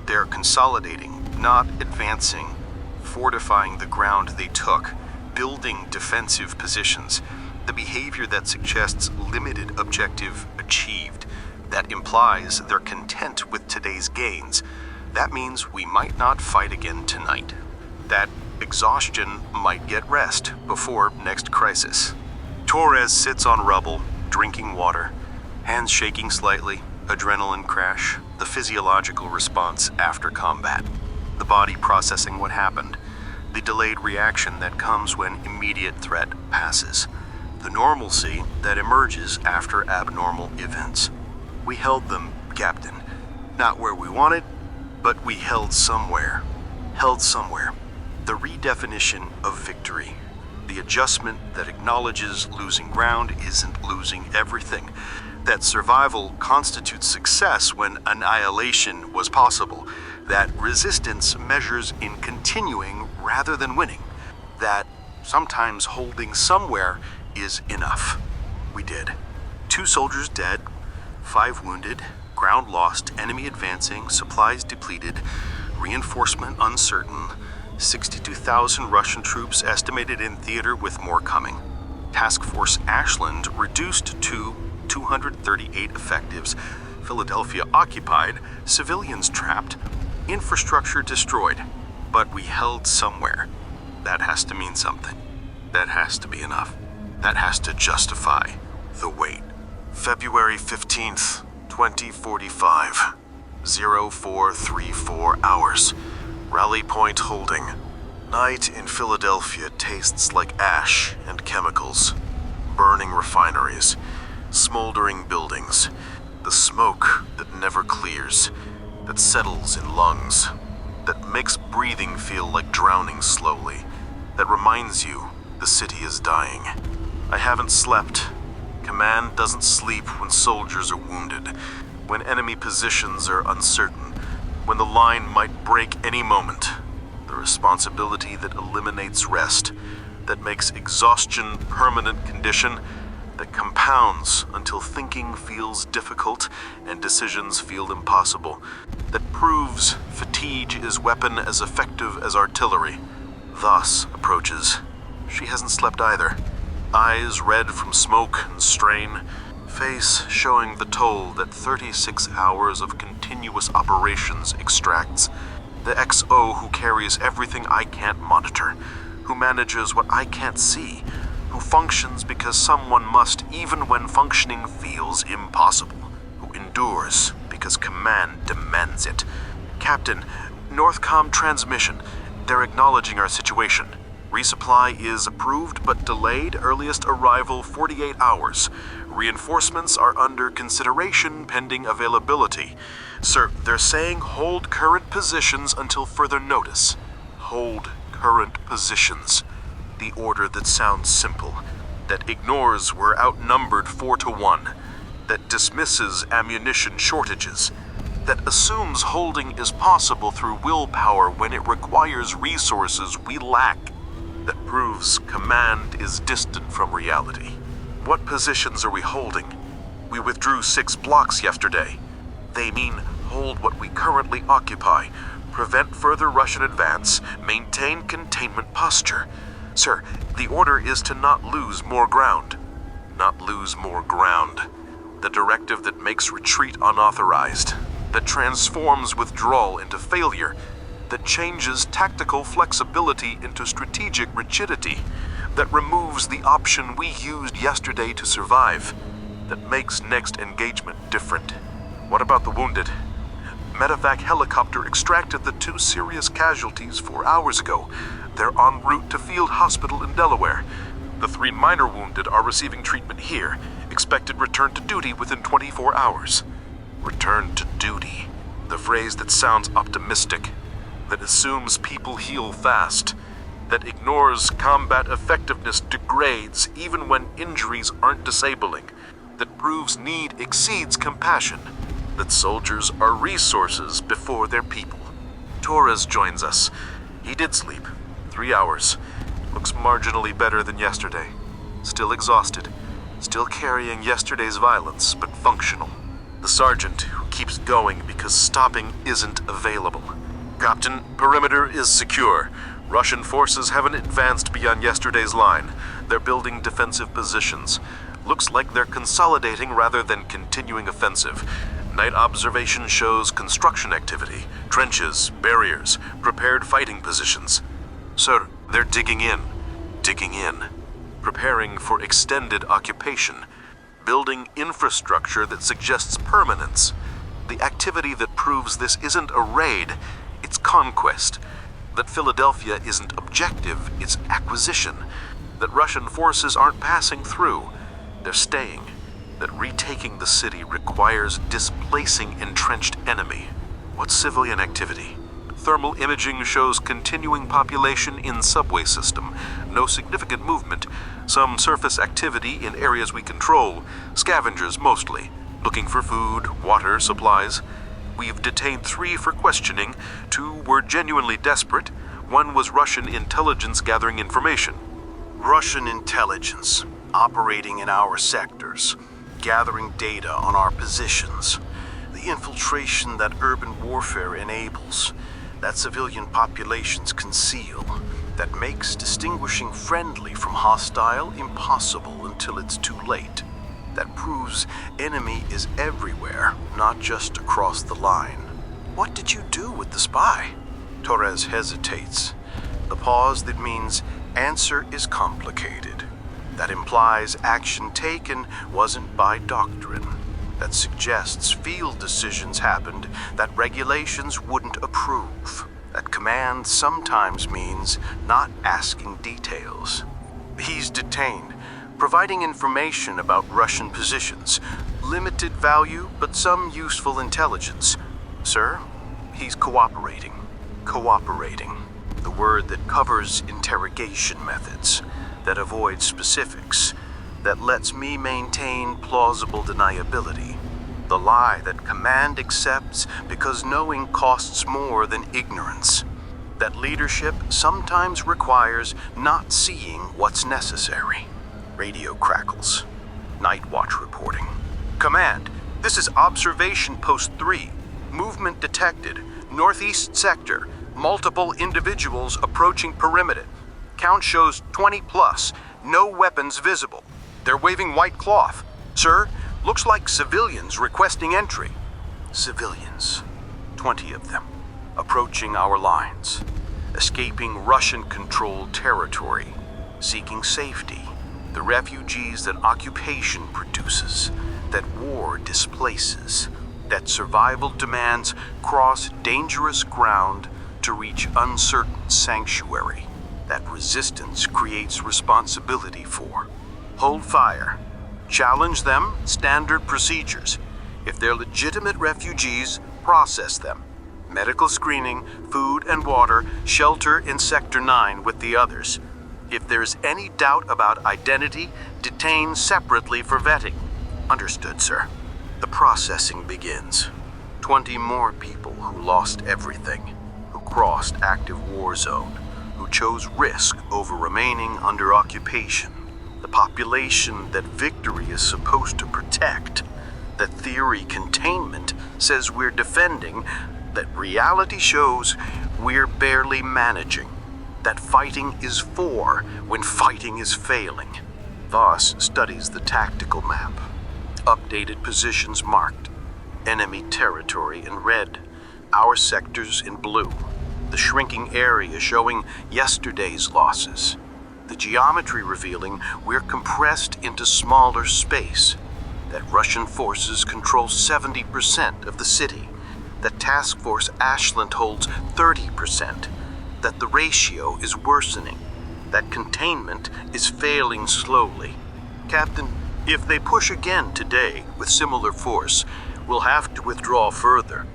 They're consolidating, not advancing, fortifying the ground they took, building defensive positions, the behavior that suggests limited objective achieved, that implies they're content with today's gains. That means we might not fight again tonight. That exhaustion might get rest before next crisis. Torres sits on rubble, drinking water, hands shaking slightly, adrenaline crash, the physiological response after combat. The body processing what happened, the delayed reaction that comes when immediate threat passes, the normalcy that emerges after abnormal events. We held them, Captain. Not where we wanted, but we held somewhere. Held somewhere. The redefinition of victory. The adjustment that acknowledges losing ground isn't losing everything. That survival constitutes success when annihilation was possible. That resistance measures in continuing rather than winning. That sometimes holding somewhere is enough. We did. 2 soldiers dead, 5 wounded, ground lost, enemy advancing, supplies depleted, reinforcement uncertain, 62,000 Russian troops estimated in theater with more coming. Task Force Ashland reduced to 238 effectives, Philadelphia occupied, civilians trapped, infrastructure destroyed. But we held somewhere. That has to mean something. That has to be enough. That has to justify the wait. February 15th, 2045. 0434 hours. Rally point holding. Night in Philadelphia tastes like ash and chemicals. Burning refineries. Smoldering buildings. The smoke that never clears. That settles in lungs. That makes breathing feel like drowning slowly. That reminds you the city is dying. I haven't slept. Command doesn't sleep when soldiers are wounded, when enemy positions are uncertain, when the line might break any moment. The responsibility that eliminates rest, that makes exhaustion permanent condition, that compounds until thinking feels difficult and decisions feel impossible, that proves fatigue is weapon as effective as artillery. Thus approaches. She hasn't slept either. Eyes red from smoke and strain, face showing the toll that 36 hours of continuous operations extracts. The XO who carries everything I can't monitor, who manages what I can't see, who functions because someone must even when functioning feels impossible, who endures because command demands it. Captain, Northcom transmission. They're acknowledging our situation. Resupply is approved but delayed, earliest arrival 48 hours. Reinforcements are under consideration pending availability. Sir, they're saying hold current positions until further notice. Hold current positions. The order that sounds simple, that ignores we're outnumbered 4-1, that dismisses ammunition shortages, that assumes holding is possible through willpower when it requires resources we lack, that proves command is distant from reality. What positions are we holding? We withdrew 6 blocks yesterday. They mean hold what we currently occupy, prevent further Russian advance, maintain containment posture. Sir, the order is to not lose more ground. Not lose more ground. The directive that makes retreat unauthorized, that transforms withdrawal into failure, that changes tactical flexibility into strategic rigidity, that removes the option we used yesterday to survive, that makes next engagement different. What about the wounded? Medevac helicopter extracted the 2 serious casualties 4 hours ago. They're en route to Field Hospital in Delaware. The 3 minor wounded are receiving treatment here. Expected return to duty within 24 hours. Return to duty. The phrase that sounds optimistic, that assumes people heal fast, that ignores combat effectiveness degrades even when injuries aren't disabling, that proves need exceeds compassion, that soldiers are resources before they're people. Torres joins us. He did sleep. 3 hours. Looks marginally better than yesterday. Still exhausted. Still carrying yesterday's violence, but functional. The sergeant who keeps going because stopping isn't available. Captain, perimeter is secure. Russian forces haven't advanced beyond yesterday's line. They're building defensive positions. Looks like they're consolidating rather than continuing offensive. Night observation shows construction activity, trenches, barriers, prepared fighting positions. Sir, they're digging in. Preparing for extended occupation. Building infrastructure that suggests permanence. The activity that proves this isn't a raid, it's conquest. That Philadelphia isn't objective, it's acquisition. That Russian forces aren't passing through, they're staying. That retaking the city requires displacing entrenched enemy. What's civilian activity? Thermal imaging shows continuing population in subway system. No significant movement. Some surface activity in areas we control. Scavengers mostly. Looking for food, water, supplies. We've detained 3 for questioning. 2 were genuinely desperate. 1 was Russian intelligence gathering information. Russian intelligence operating in our sectors, gathering data on our positions. The infiltration that urban warfare enables, that civilian populations conceal, that makes distinguishing friendly from hostile impossible until it's too late. That proves enemy is everywhere, not just across the line. What did you do with the spy? Torres hesitates. The pause that means answer is complicated. That implies action taken wasn't by doctrine. That suggests field decisions happened that regulations wouldn't approve. That command sometimes means not asking details. He's detained, providing information about Russian positions. Limited value, but some useful intelligence. Sir, he's cooperating. Cooperating. The word that covers interrogation methods, that avoids specifics, that lets me maintain plausible deniability. The lie that command accepts because knowing costs more than ignorance. That leadership sometimes requires not seeing what's necessary. Radio crackles. Night watch reporting. Command, this is observation post 3. Movement detected. Northeast sector. Multiple individuals approaching perimeter. Count shows 20 plus. No weapons visible. They're waving white cloth. Sir, looks like civilians requesting entry. Civilians. 20 of them. Approaching our lines. Escaping Russian-controlled territory. Seeking safety. The refugees that occupation produces. That war displaces. That survival demands cross dangerous ground to reach uncertain sanctuary. That resistance creates responsibility for. Hold fire. Challenge them, standard procedures. If they're legitimate refugees, process them. Medical screening, food and water, shelter in Sector 9 with the others. If there's any doubt about identity, detain separately for vetting. Understood, sir. The processing begins. 20 more people who lost everything, who crossed active war zone, who chose risk over remaining under occupation. The population that victory is supposed to protect. that theory containment says we're defending, that reality shows we're barely managing, that fighting is for when fighting is failing. Voss studies the tactical map. Updated positions marked. Enemy territory in red. Our sectors in blue. The shrinking area showing yesterday's losses. The geometry revealing we're compressed into smaller space. That Russian forces control 70% of the city. That Task Force Ashland holds 30%. That the ratio is worsening. That containment is failing slowly. Captain, if they push again today with similar force, we'll have to withdraw further.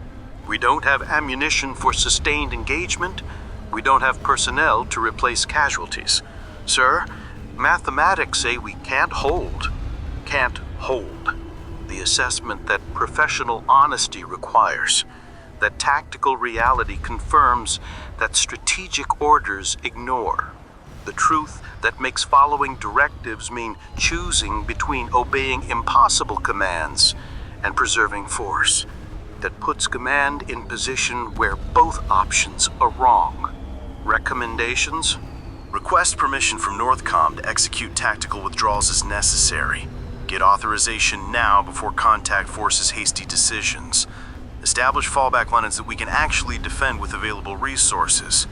We don't have ammunition for sustained engagement. We don't have personnel to replace casualties. Sir, mathematics say we can't hold. Can't hold. The assessment that professional honesty requires. That tactical reality confirms that strategic orders ignore. The truth that makes following directives mean choosing between obeying impossible commands and preserving force. That puts command in position where both options are wrong. Recommendations? Request permission from Northcom to execute tactical withdrawals as necessary. Get authorization now before contact forces hasty decisions. Establish fallback lines that we can actually defend with available resources.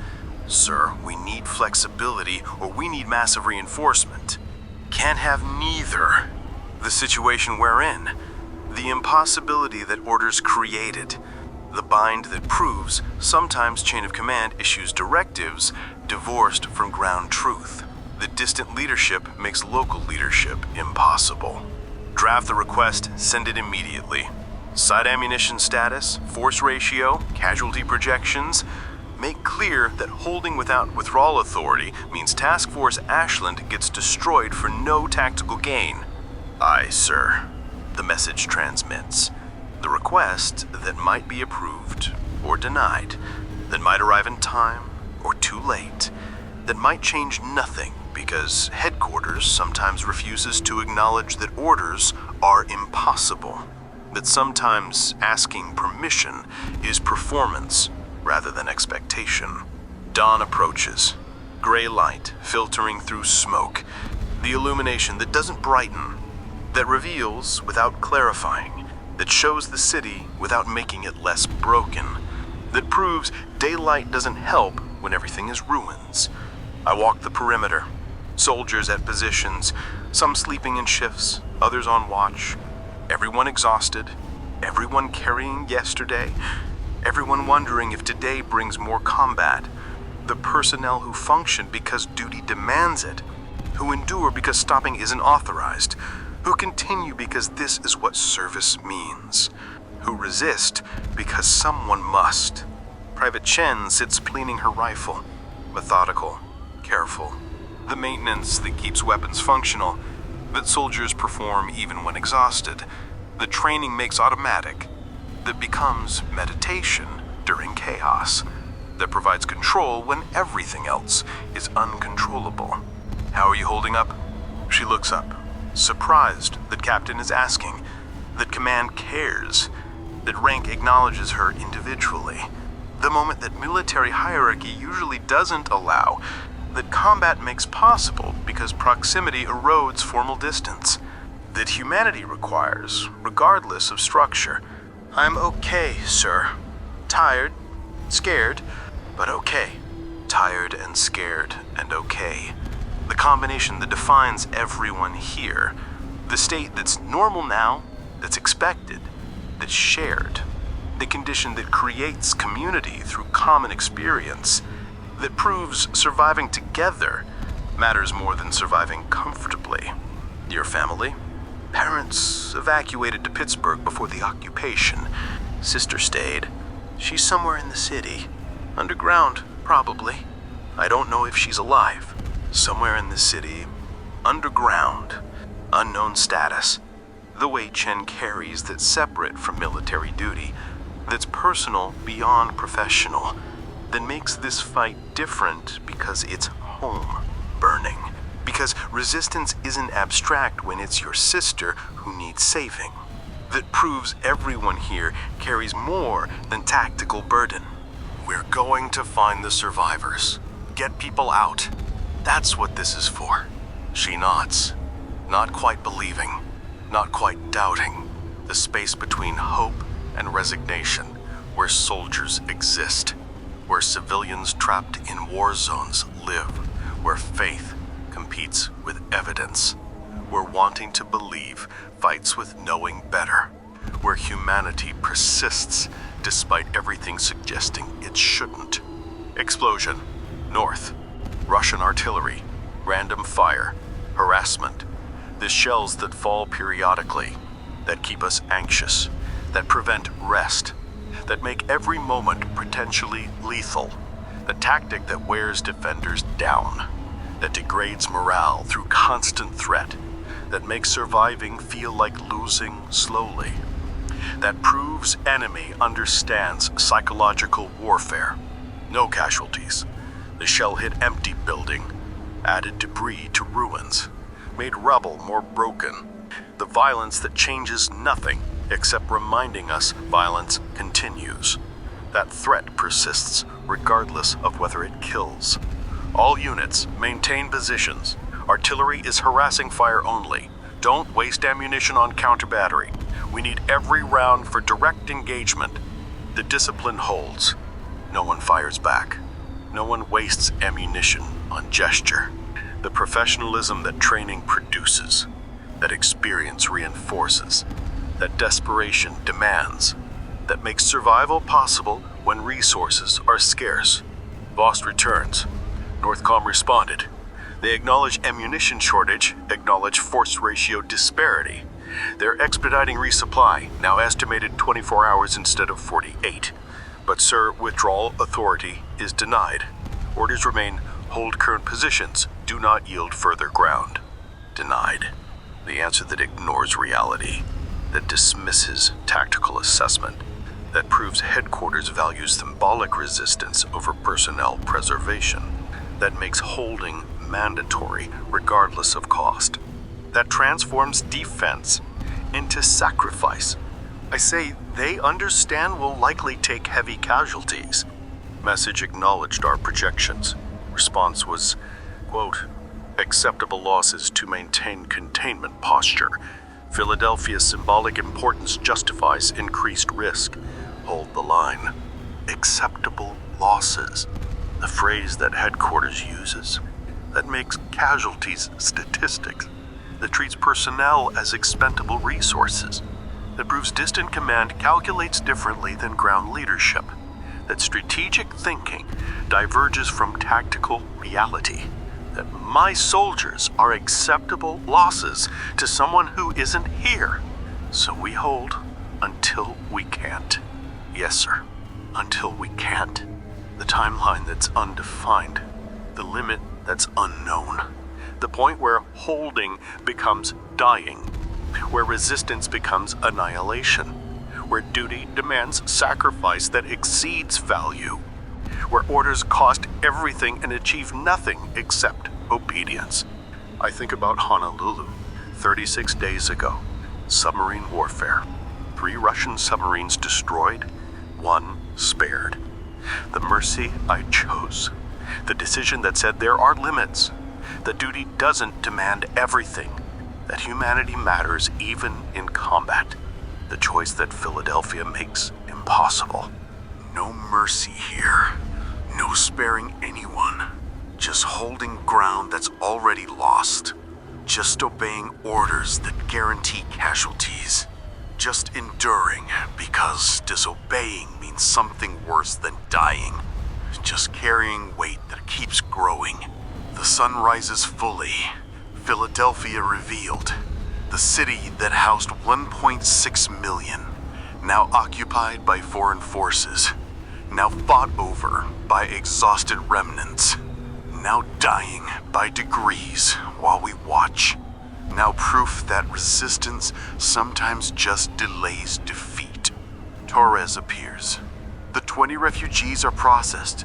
Sir, we need flexibility or we need massive reinforcement. Can't have neither. The situation we're in. The impossibility that orders created. The bind that proves sometimes chain of command issues directives divorced from ground truth. The distant leadership makes local leadership impossible. Draft the request, send it immediately. Side ammunition status, force ratio, casualty projections. Make clear that holding without withdrawal authority means Task Force Ashland gets destroyed for no tactical gain. Aye, sir. The message transmits. The request that might be approved or denied, that might arrive in time or too late, that might change nothing because headquarters sometimes refuses to acknowledge that orders are impossible, that sometimes asking permission is performance rather than expectation. Dawn approaches. Gray light filtering through smoke. The illumination that doesn't brighten, that reveals without clarifying, that shows the city without making it less broken, that proves daylight doesn't help when everything is ruins. I walk the perimeter. Soldiers at positions, some sleeping in shifts, others on watch. Everyone exhausted, everyone carrying yesterday, everyone wondering if today brings more combat. The personnel who function because duty demands it, who endure because stopping isn't authorized, who continue because this is what service means, who resist because someone must. Private Chen sits cleaning her rifle, methodical, careful. The maintenance that keeps weapons functional, that soldiers perform even when exhausted, that training makes automatic, that becomes meditation during chaos, that provides control when everything else is uncontrollable. How are you holding up? She looks up, surprised that Captain is asking, that command cares, that rank acknowledges her individually. The moment that military hierarchy usually doesn't allow, that combat makes possible because proximity erodes formal distance, that humanity requires, regardless of structure. I'm okay, sir. Tired, scared, but okay. Tired and scared and okay. The combination that defines everyone here. The state that's normal now, that's expected, that's shared. The condition that creates community through common experience. That proves surviving together matters more than surviving comfortably. Your family? Parents evacuated to Pittsburgh before the occupation. Sister stayed. She's somewhere in the city. Underground, probably. I don't know if she's alive. Somewhere in the city. Underground. Unknown status. The way Chen carries that's separate from military duty. That's personal beyond professional. That makes this fight different because it's home burning. Because resistance isn't abstract when it's your sister who needs saving. that proves everyone here carries more than tactical burden. We're going to find the survivors. Get people out. That's what this is for. She nods, not quite believing, not quite doubting. The space between hope and resignation, where soldiers exist, where civilians trapped in war zones live, where faith competes with evidence, where wanting to believe fights with knowing better, where humanity persists despite everything suggesting it shouldn't. Explosion. North. Russian artillery. Random fire. Harassment. The shells that fall periodically, that keep us anxious, that prevent rest, that make every moment potentially lethal. The tactic that wears defenders down, that degrades morale through constant threat, that makes surviving feel like losing slowly, that proves enemy understands psychological warfare. No casualties. The shell hit empty building, added debris to ruins, made rubble more broken. The violence that changes nothing except reminding us violence continues. That threat persists regardless of whether it kills. All units, maintain positions. Artillery is harassing fire only. Don't waste ammunition on counter battery. We need every round for direct engagement. The discipline holds. No one fires back. No one wastes ammunition on gesture. The professionalism that training produces, that experience reinforces, that desperation demands, that makes survival possible when resources are scarce. Vost returns. Northcom responded. They acknowledge ammunition shortage, acknowledge force ratio disparity. They're expediting resupply, now estimated 24 hours instead of 48. But Sir, withdrawal authority is denied. Orders remain, hold current positions, do not yield further ground. Denied. The answer that ignores reality, that dismisses tactical assessment, that proves headquarters values symbolic resistance over personnel preservation, that makes holding mandatory regardless of cost, that transforms defense into sacrifice. I say they understand we'll likely take heavy casualties. Message acknowledged our projections. Response was, quote, acceptable losses to maintain containment posture. Philadelphia's symbolic importance justifies increased risk. Hold the line. Acceptable losses. The phrase that headquarters uses, that makes casualties statistics, that treats personnel as expendable resources, that proves distant command calculates differently than ground leadership, that strategic thinking diverges from tactical reality, that my soldiers are acceptable losses to someone who isn't here. So we hold until we can't. Yes, sir, until we can't. The timeline that's undefined, the limit that's unknown, the point where holding becomes dying, where resistance becomes annihilation, where duty demands sacrifice that exceeds value, where orders cost everything and achieve nothing except obedience. I think about Honolulu, 36 days ago. Submarine warfare. 3 Russian submarines destroyed, 1 spared. The mercy I chose. The decision that said there are limits. That duty doesn't demand everything. That humanity matters even in combat. The choice that Philadelphia makes impossible. No mercy here. No sparing anyone. Just holding ground that's already lost. Just obeying orders that guarantee casualties. Just enduring because disobeying means something worse than dying. Just carrying weight that keeps growing. The sun rises fully. Philadelphia revealed. The city that housed 1.6 million, now occupied by foreign forces, now fought over by exhausted remnants, now dying by degrees while we watch. Now proof that resistance sometimes just delays defeat. Torres appears. The 20 refugees are processed.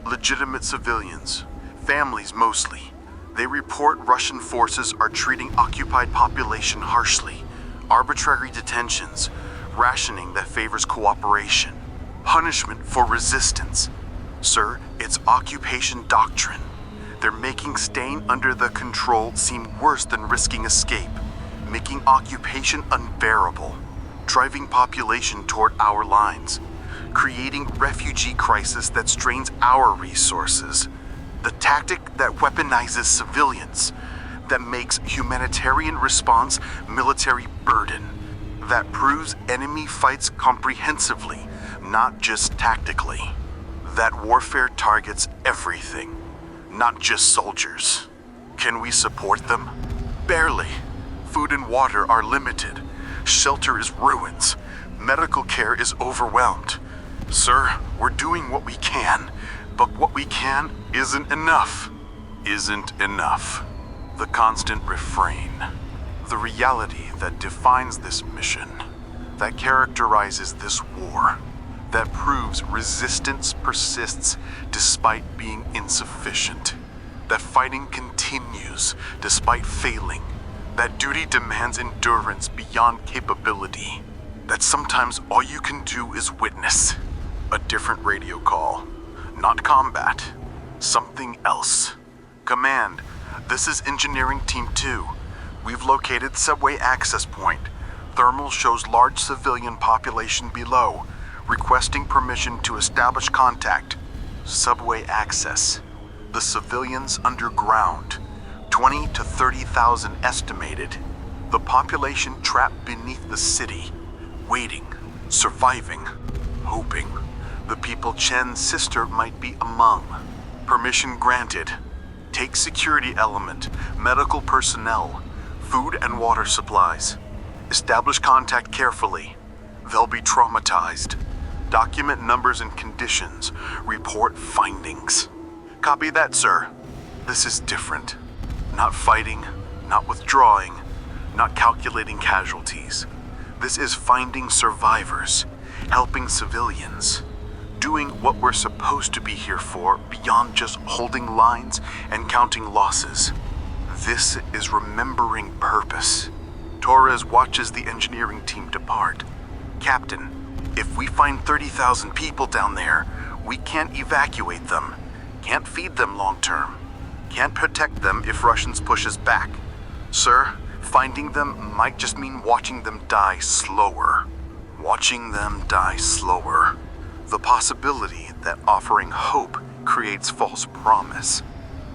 Legitimate civilians, families mostly. They report Russian forces are treating occupied population harshly, arbitrary detentions, rationing that favors cooperation, punishment for resistance. Sir, it's occupation doctrine. They're making staying under the control seem worse than risking escape, making occupation unbearable, driving population toward our lines, creating refugee crisis that strains our resources. The tactic that weaponizes civilians, that makes humanitarian response military burden, that proves enemy fights comprehensively, not just tactically. That warfare targets everything, not just soldiers. Can we support them? Barely. Food and water are limited. Shelter is ruins. Medical care is overwhelmed. Sir, we're doing what we can, but what we can isn't enough. Isn't enough. The constant refrain. The reality that defines this mission, that characterizes this war, that proves resistance persists despite being insufficient, that fighting continues despite failing, that duty demands endurance beyond capability, that sometimes all you can do is witness. A different radio call. Not combat. Something else. Command, this is Engineering Team 2. We've located subway access point. Thermal shows large civilian population below. Requesting permission to establish contact. Subway access. The civilians underground. 20 to 30,000 estimated. The population trapped beneath the city. Waiting, surviving, hoping. The people Chen's sister might be among. Permission granted. Take security element, medical personnel, food and water supplies. Establish contact carefully. They'll be traumatized. Document numbers and conditions. Report findings. Copy that, sir. This is different. Not fighting, not withdrawing, not calculating casualties. This is finding survivors, helping civilians, doing what we're supposed to be here for beyond just holding lines and counting losses. This is remembering purpose. Torres watches the engineering team depart. Captain, if we find 30,000 people down there, we can't evacuate them, can't feed them long term, can't protect them if Russians push us back. Sir, finding them might just mean watching them die slower. Watching them die slower. The possibility that offering hope creates false promise.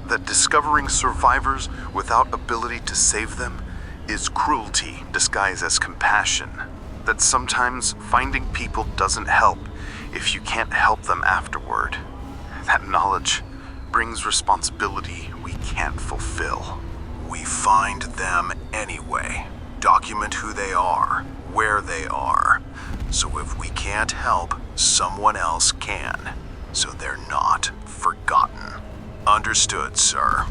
That discovering survivors without ability to save them is cruelty disguised as compassion. That sometimes finding people doesn't help if you can't help them afterward. That knowledge brings responsibility we can't fulfill. We find them anyway. Document who they are, where they are. So if we can't help, someone else can. So they're not forgotten. Understood, sir.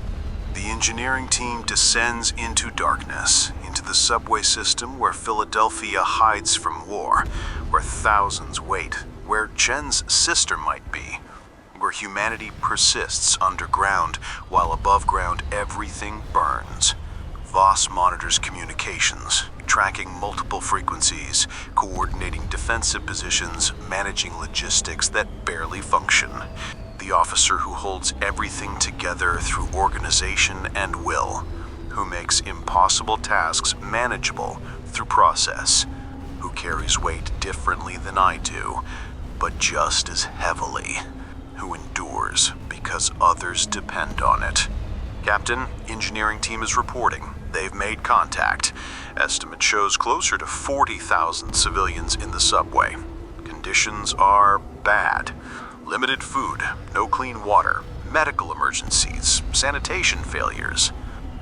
The engineering team descends into darkness, into the subway system where Philadelphia hides from war, where thousands wait, where Chen's sister might be, where humanity persists underground, while above ground everything burns. Voss monitors communications, tracking multiple frequencies, coordinating defensive positions, managing logistics that barely function. The officer who holds everything together through organization and will, who makes impossible tasks manageable through process, who carries weight differently than I do, but just as heavily, who endures because others depend on it. Captain, engineering team is reporting. They've made contact. Estimate shows closer to 40,000 civilians in the subway. Conditions are bad. Limited food, no clean water, medical emergencies, sanitation failures.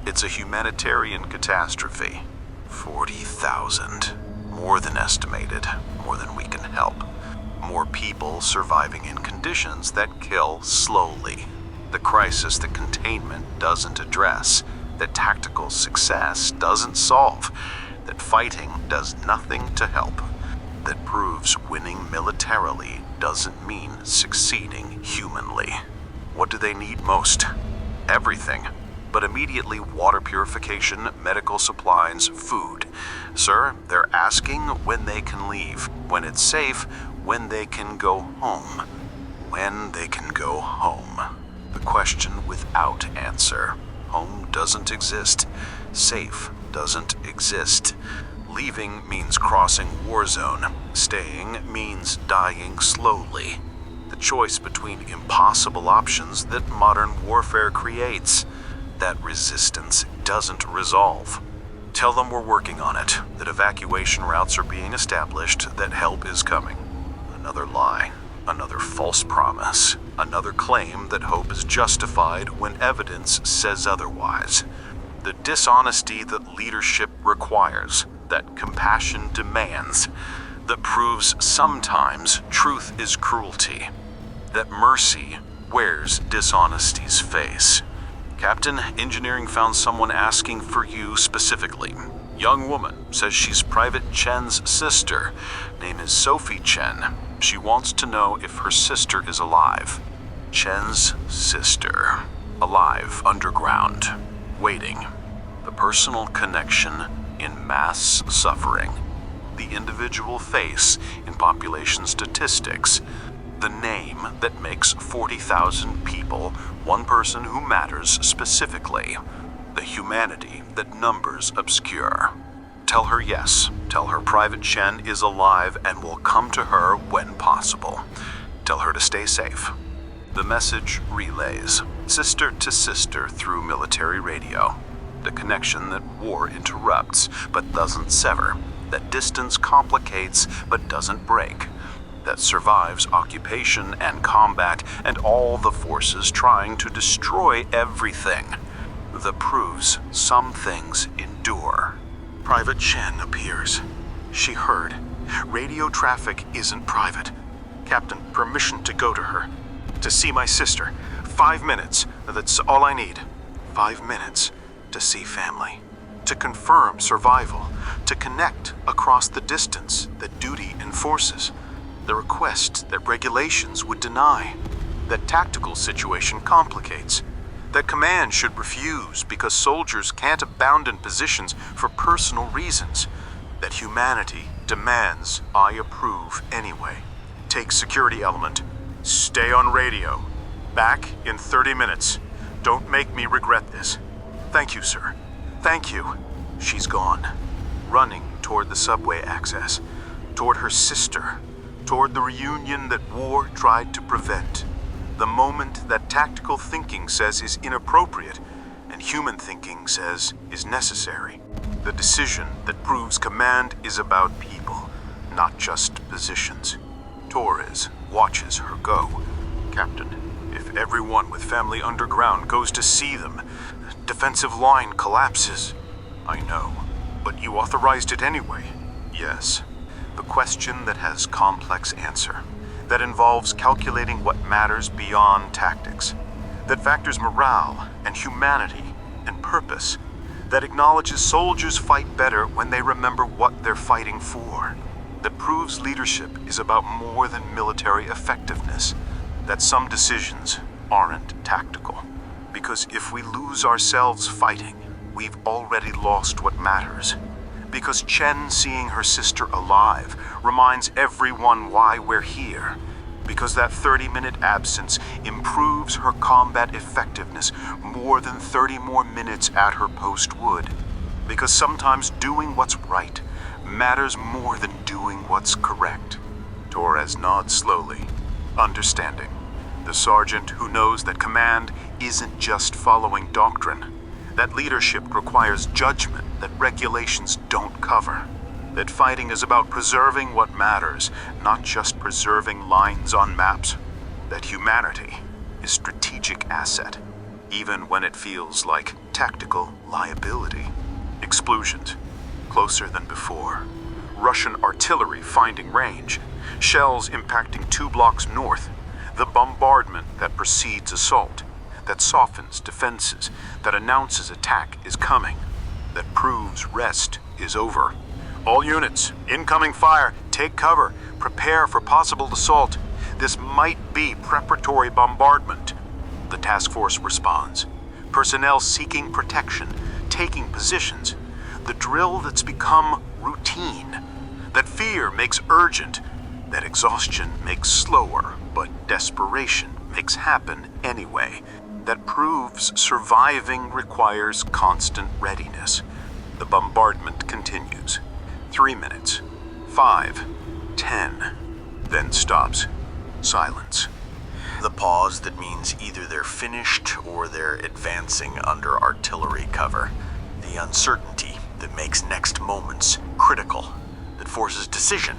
It's a humanitarian catastrophe. 40,000. More than estimated, more than we can help. More people surviving in conditions that kill slowly. The crisis that containment doesn't address, that tactical success doesn't solve, that fighting does nothing to help, that proves winning militarily doesn't mean succeeding humanly. What do they need most? Everything. but immediately water purification, medical supplies, food. Sir, they're asking when they can leave, when it's safe, when they can go home. When they can go home. The question without answer. Home doesn't exist. Safe doesn't exist. Leaving means crossing war zone. Staying means dying slowly. The choice between impossible options that modern warfare creates, that resistance doesn't resolve. Tell them we're working on it, that evacuation routes are being established, that help is coming. Another lie, another false promise, another claim that hope is justified when evidence says otherwise. The dishonesty that leadership requires, that compassion demands, that proves sometimes truth is cruelty, that mercy wears dishonesty's face. Captain, engineering found someone asking for you specifically. Young woman says she's Private Chen's sister. Name is Sophie Chen. She wants to know if her sister is alive. Chen's sister. Alive, underground. Waiting. The personal connection in mass suffering. The individual face in population statistics. The name that makes 40,000 people one person who matters specifically. The humanity that numbers obscure. Tell her yes. Tell her Private Chen is alive and will come to her when possible. Tell her to stay safe. The message relays, sister to sister through military radio. The connection that war interrupts but doesn't sever. That distance complicates but doesn't break. That survives occupation and combat and all the forces trying to destroy everything. That proves some things endure. Private Chen appears. She heard. Radio traffic isn't private. Captain, permission to go to her. To see my sister. 5 minutes. That's all I need. 5 minutes to see family. To confirm survival. To connect across the distance that duty enforces. The request that regulations would deny. That tactical situation complicates. That command should refuse because soldiers can't abandon positions for personal reasons. That humanity demands I approve anyway. Take security element. Stay on radio. Back in 30 minutes. Don't make me regret this. Thank you, sir. Thank you. She's gone. Running toward the subway access. Toward her sister. Toward the reunion that war tried to prevent. The moment that tactical thinking says is inappropriate and human thinking says is necessary. The decision that proves command is about people, not just positions. Torres watches her go. Captain, if everyone with family underground goes to see them, the defensive line collapses. I know, but you authorized it anyway. Yes. The question that has complex answer. That involves calculating what matters beyond tactics, that factors morale and humanity and purpose, that acknowledges soldiers fight better when they remember what they're fighting for, that proves leadership is about more than military effectiveness, that some decisions aren't tactical. Because if we lose ourselves fighting, we've already lost what matters. Because Chen seeing her sister alive reminds everyone why we're here. Because that 30-minute absence improves her combat effectiveness more than 30 more minutes at her post would. Because sometimes doing what's right matters more than doing what's correct. Torres nods slowly, understanding. The sergeant who knows that command isn't just following doctrine. That leadership requires judgment that regulations don't cover. That fighting is about preserving what matters, not just preserving lines on maps. That humanity is strategic asset, even when it feels like tactical liability. Explosions, closer than before. Russian artillery finding range. Shells impacting 2 blocks north. The bombardment that precedes assault. That softens defenses, that announces attack is coming, that proves rest is over. All units, incoming fire, take cover, prepare for possible assault. This might be preparatory bombardment. The task force responds. personnel seeking protection, taking positions, the drill that's become routine, that fear makes urgent, that exhaustion makes slower, but desperation makes happen anyway, that proves surviving requires constant readiness. The bombardment continues. 3 minutes, 5, 10, then stops. Silence. The pause that means either they're finished or they're advancing under artillery cover. The uncertainty that makes next moments critical, that forces decision.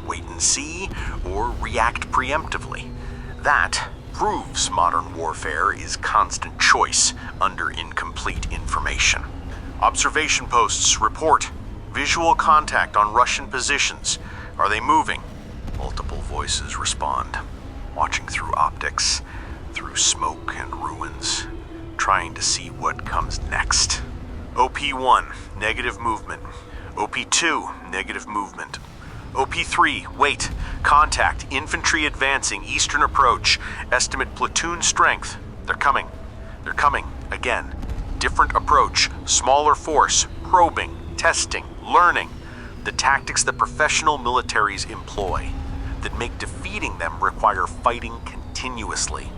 Wait and see or react preemptively. That proves modern warfare is constant choice under incomplete information. Observation posts report visual contact on Russian positions. Are they moving? Multiple voices respond, watching through optics, through smoke and ruins, trying to see what comes next. OP1, negative movement. OP2, negative movement. OP3, wait, contact, infantry advancing, eastern approach, estimate platoon strength. They're coming. Again. Different approach, smaller force, probing, testing, learning. The tactics that professional militaries employ, that make defeating them require fighting continuously,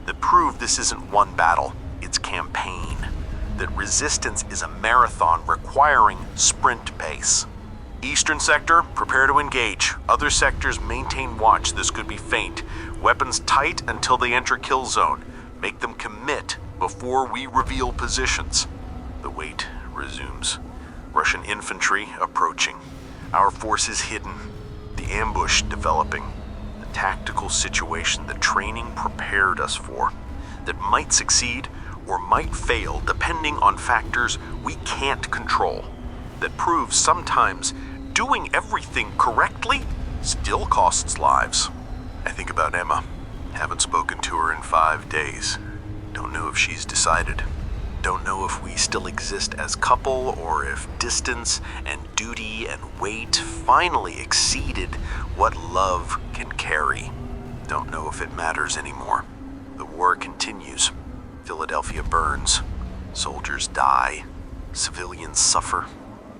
that prove this isn't one battle, it's campaign, that resistance is a marathon requiring sprint pace. Eastern sector, prepare to engage. Other sectors maintain watch. This could be feint. Weapons tight until they enter kill zone. Make them commit before we reveal positions. The wait resumes. Russian infantry approaching. Our forces hidden. The ambush developing. The tactical situation the training prepared us for. That might succeed or might fail depending on factors we can't control. That proves sometimes doing everything correctly still costs lives. I think about Emma. Haven't spoken to her in 5 days. Don't know if she's decided. Don't know if we still exist as couple or if distance and duty and weight finally exceeded what love can carry. Don't know if it matters anymore. The war continues. Philadelphia burns. Soldiers die. Civilians suffer.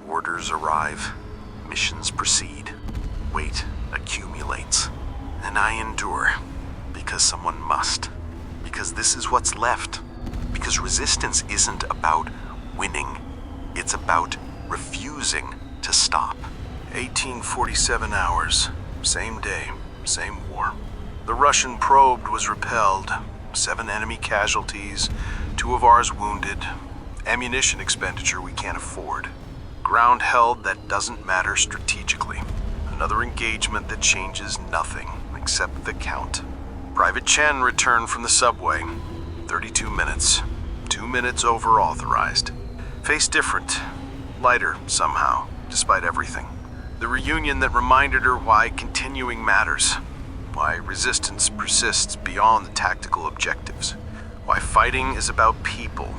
Orders arrive. Missions proceed. Weight accumulates. And I endure. Because someone must. Because this is what's left. Because resistance isn't about winning. It's about refusing to stop. 1847 hours. Same day, same war. The Russian probe was repelled. 7 enemy casualties, 2 of ours wounded. Ammunition expenditure we can't afford. Ground held that doesn't matter strategically. Another engagement that changes nothing except the count. Private Chen returned from the subway. 32 minutes. 2 minutes over authorized. Face different. Lighter, somehow, despite everything. The reunion that reminded her why continuing matters. Why resistance persists beyond the tactical objectives. Why fighting is about people,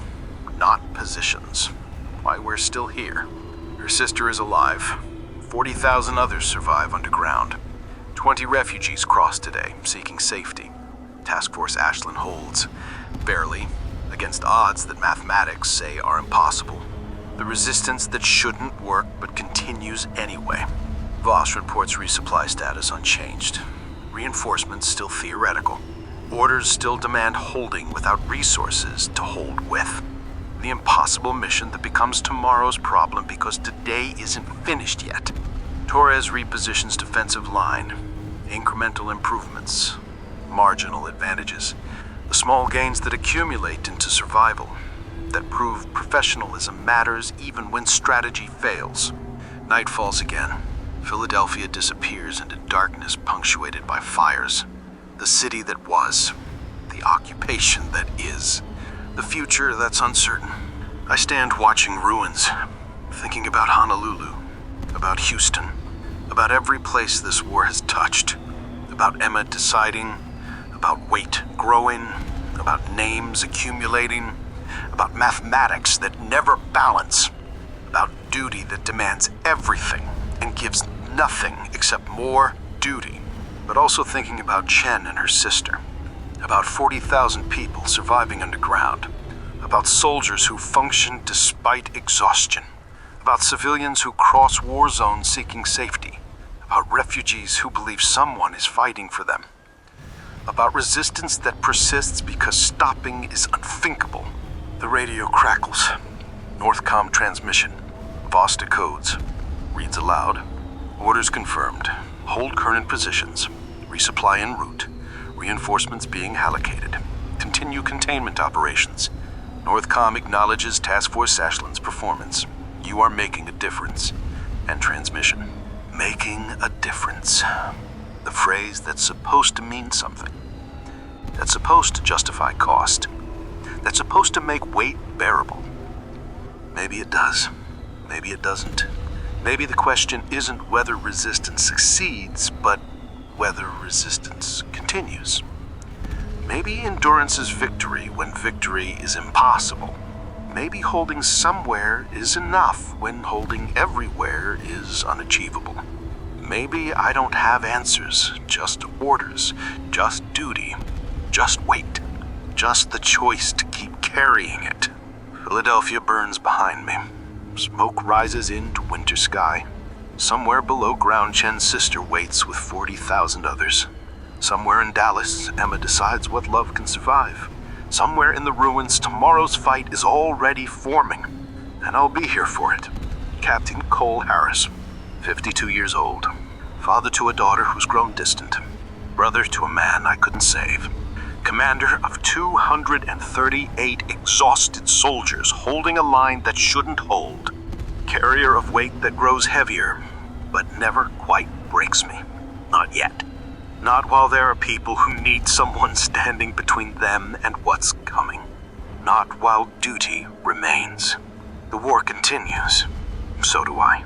not positions. Why we're still here. Her sister is alive. 40,000 others survive underground. 20 refugees crossed today, seeking safety. Task Force Ashland holds, barely, against odds that mathematics say are impossible. The resistance that shouldn't work but continues anyway. Voss reports resupply status unchanged. Reinforcements still theoretical. Orders still demand holding without resources to hold with. The impossible mission that becomes tomorrow's problem because today isn't finished yet. Torres repositions defensive line. Incremental improvements. Marginal advantages. The small gains that accumulate into survival. That prove professionalism matters even when strategy fails. Night falls again. Philadelphia disappears into darkness punctuated by fires. The city that was. The occupation that is. The future that's uncertain. I stand watching ruins, thinking about Honolulu, about Houston, about every place this war has touched, about Emma deciding, about weight growing, about names accumulating, about mathematics that never balance, about duty that demands everything and gives nothing except more duty, but also thinking about Chen and her sister, about 40,000 people surviving underground, about soldiers who function despite exhaustion, about civilians who cross war zones seeking safety, about refugees who believe someone is fighting for them, about resistance that persists because stopping is unthinkable. The radio crackles. Northcom transmission. Vosta codes. Reads aloud. Orders confirmed. Hold current positions. Resupply en route. Reinforcements being allocated. Continue containment operations. Northcom acknowledges Task Force Ashland's performance. You are making a difference. And transmission. Making a difference. The phrase that's supposed to mean something. That's supposed to justify cost. That's supposed to make weight bearable. Maybe it does. Maybe it doesn't. Maybe the question isn't whether resistance succeeds, but whether resistance continues. Maybe endurance is victory when victory is impossible. Maybe holding somewhere is enough when holding everywhere is unachievable. Maybe I don't have answers, just orders, just duty, just wait, just the choice to keep carrying it. Philadelphia burns behind me. Smoke rises into winter sky. Somewhere below ground, Chen's sister waits with 40,000 others. Somewhere in Dallas, Emma decides what love can survive. Somewhere in the ruins, tomorrow's fight is already forming, and I'll be here for it. Captain Cole Harris, 52 years old, father to a daughter who's grown distant, brother to a man I couldn't save, commander of 238 exhausted soldiers holding a line that shouldn't hold, carrier of weight that grows heavier, but never quite breaks me. Not yet. Not while there are people who need someone standing between them and what's coming. Not while duty remains. The war continues. So do I.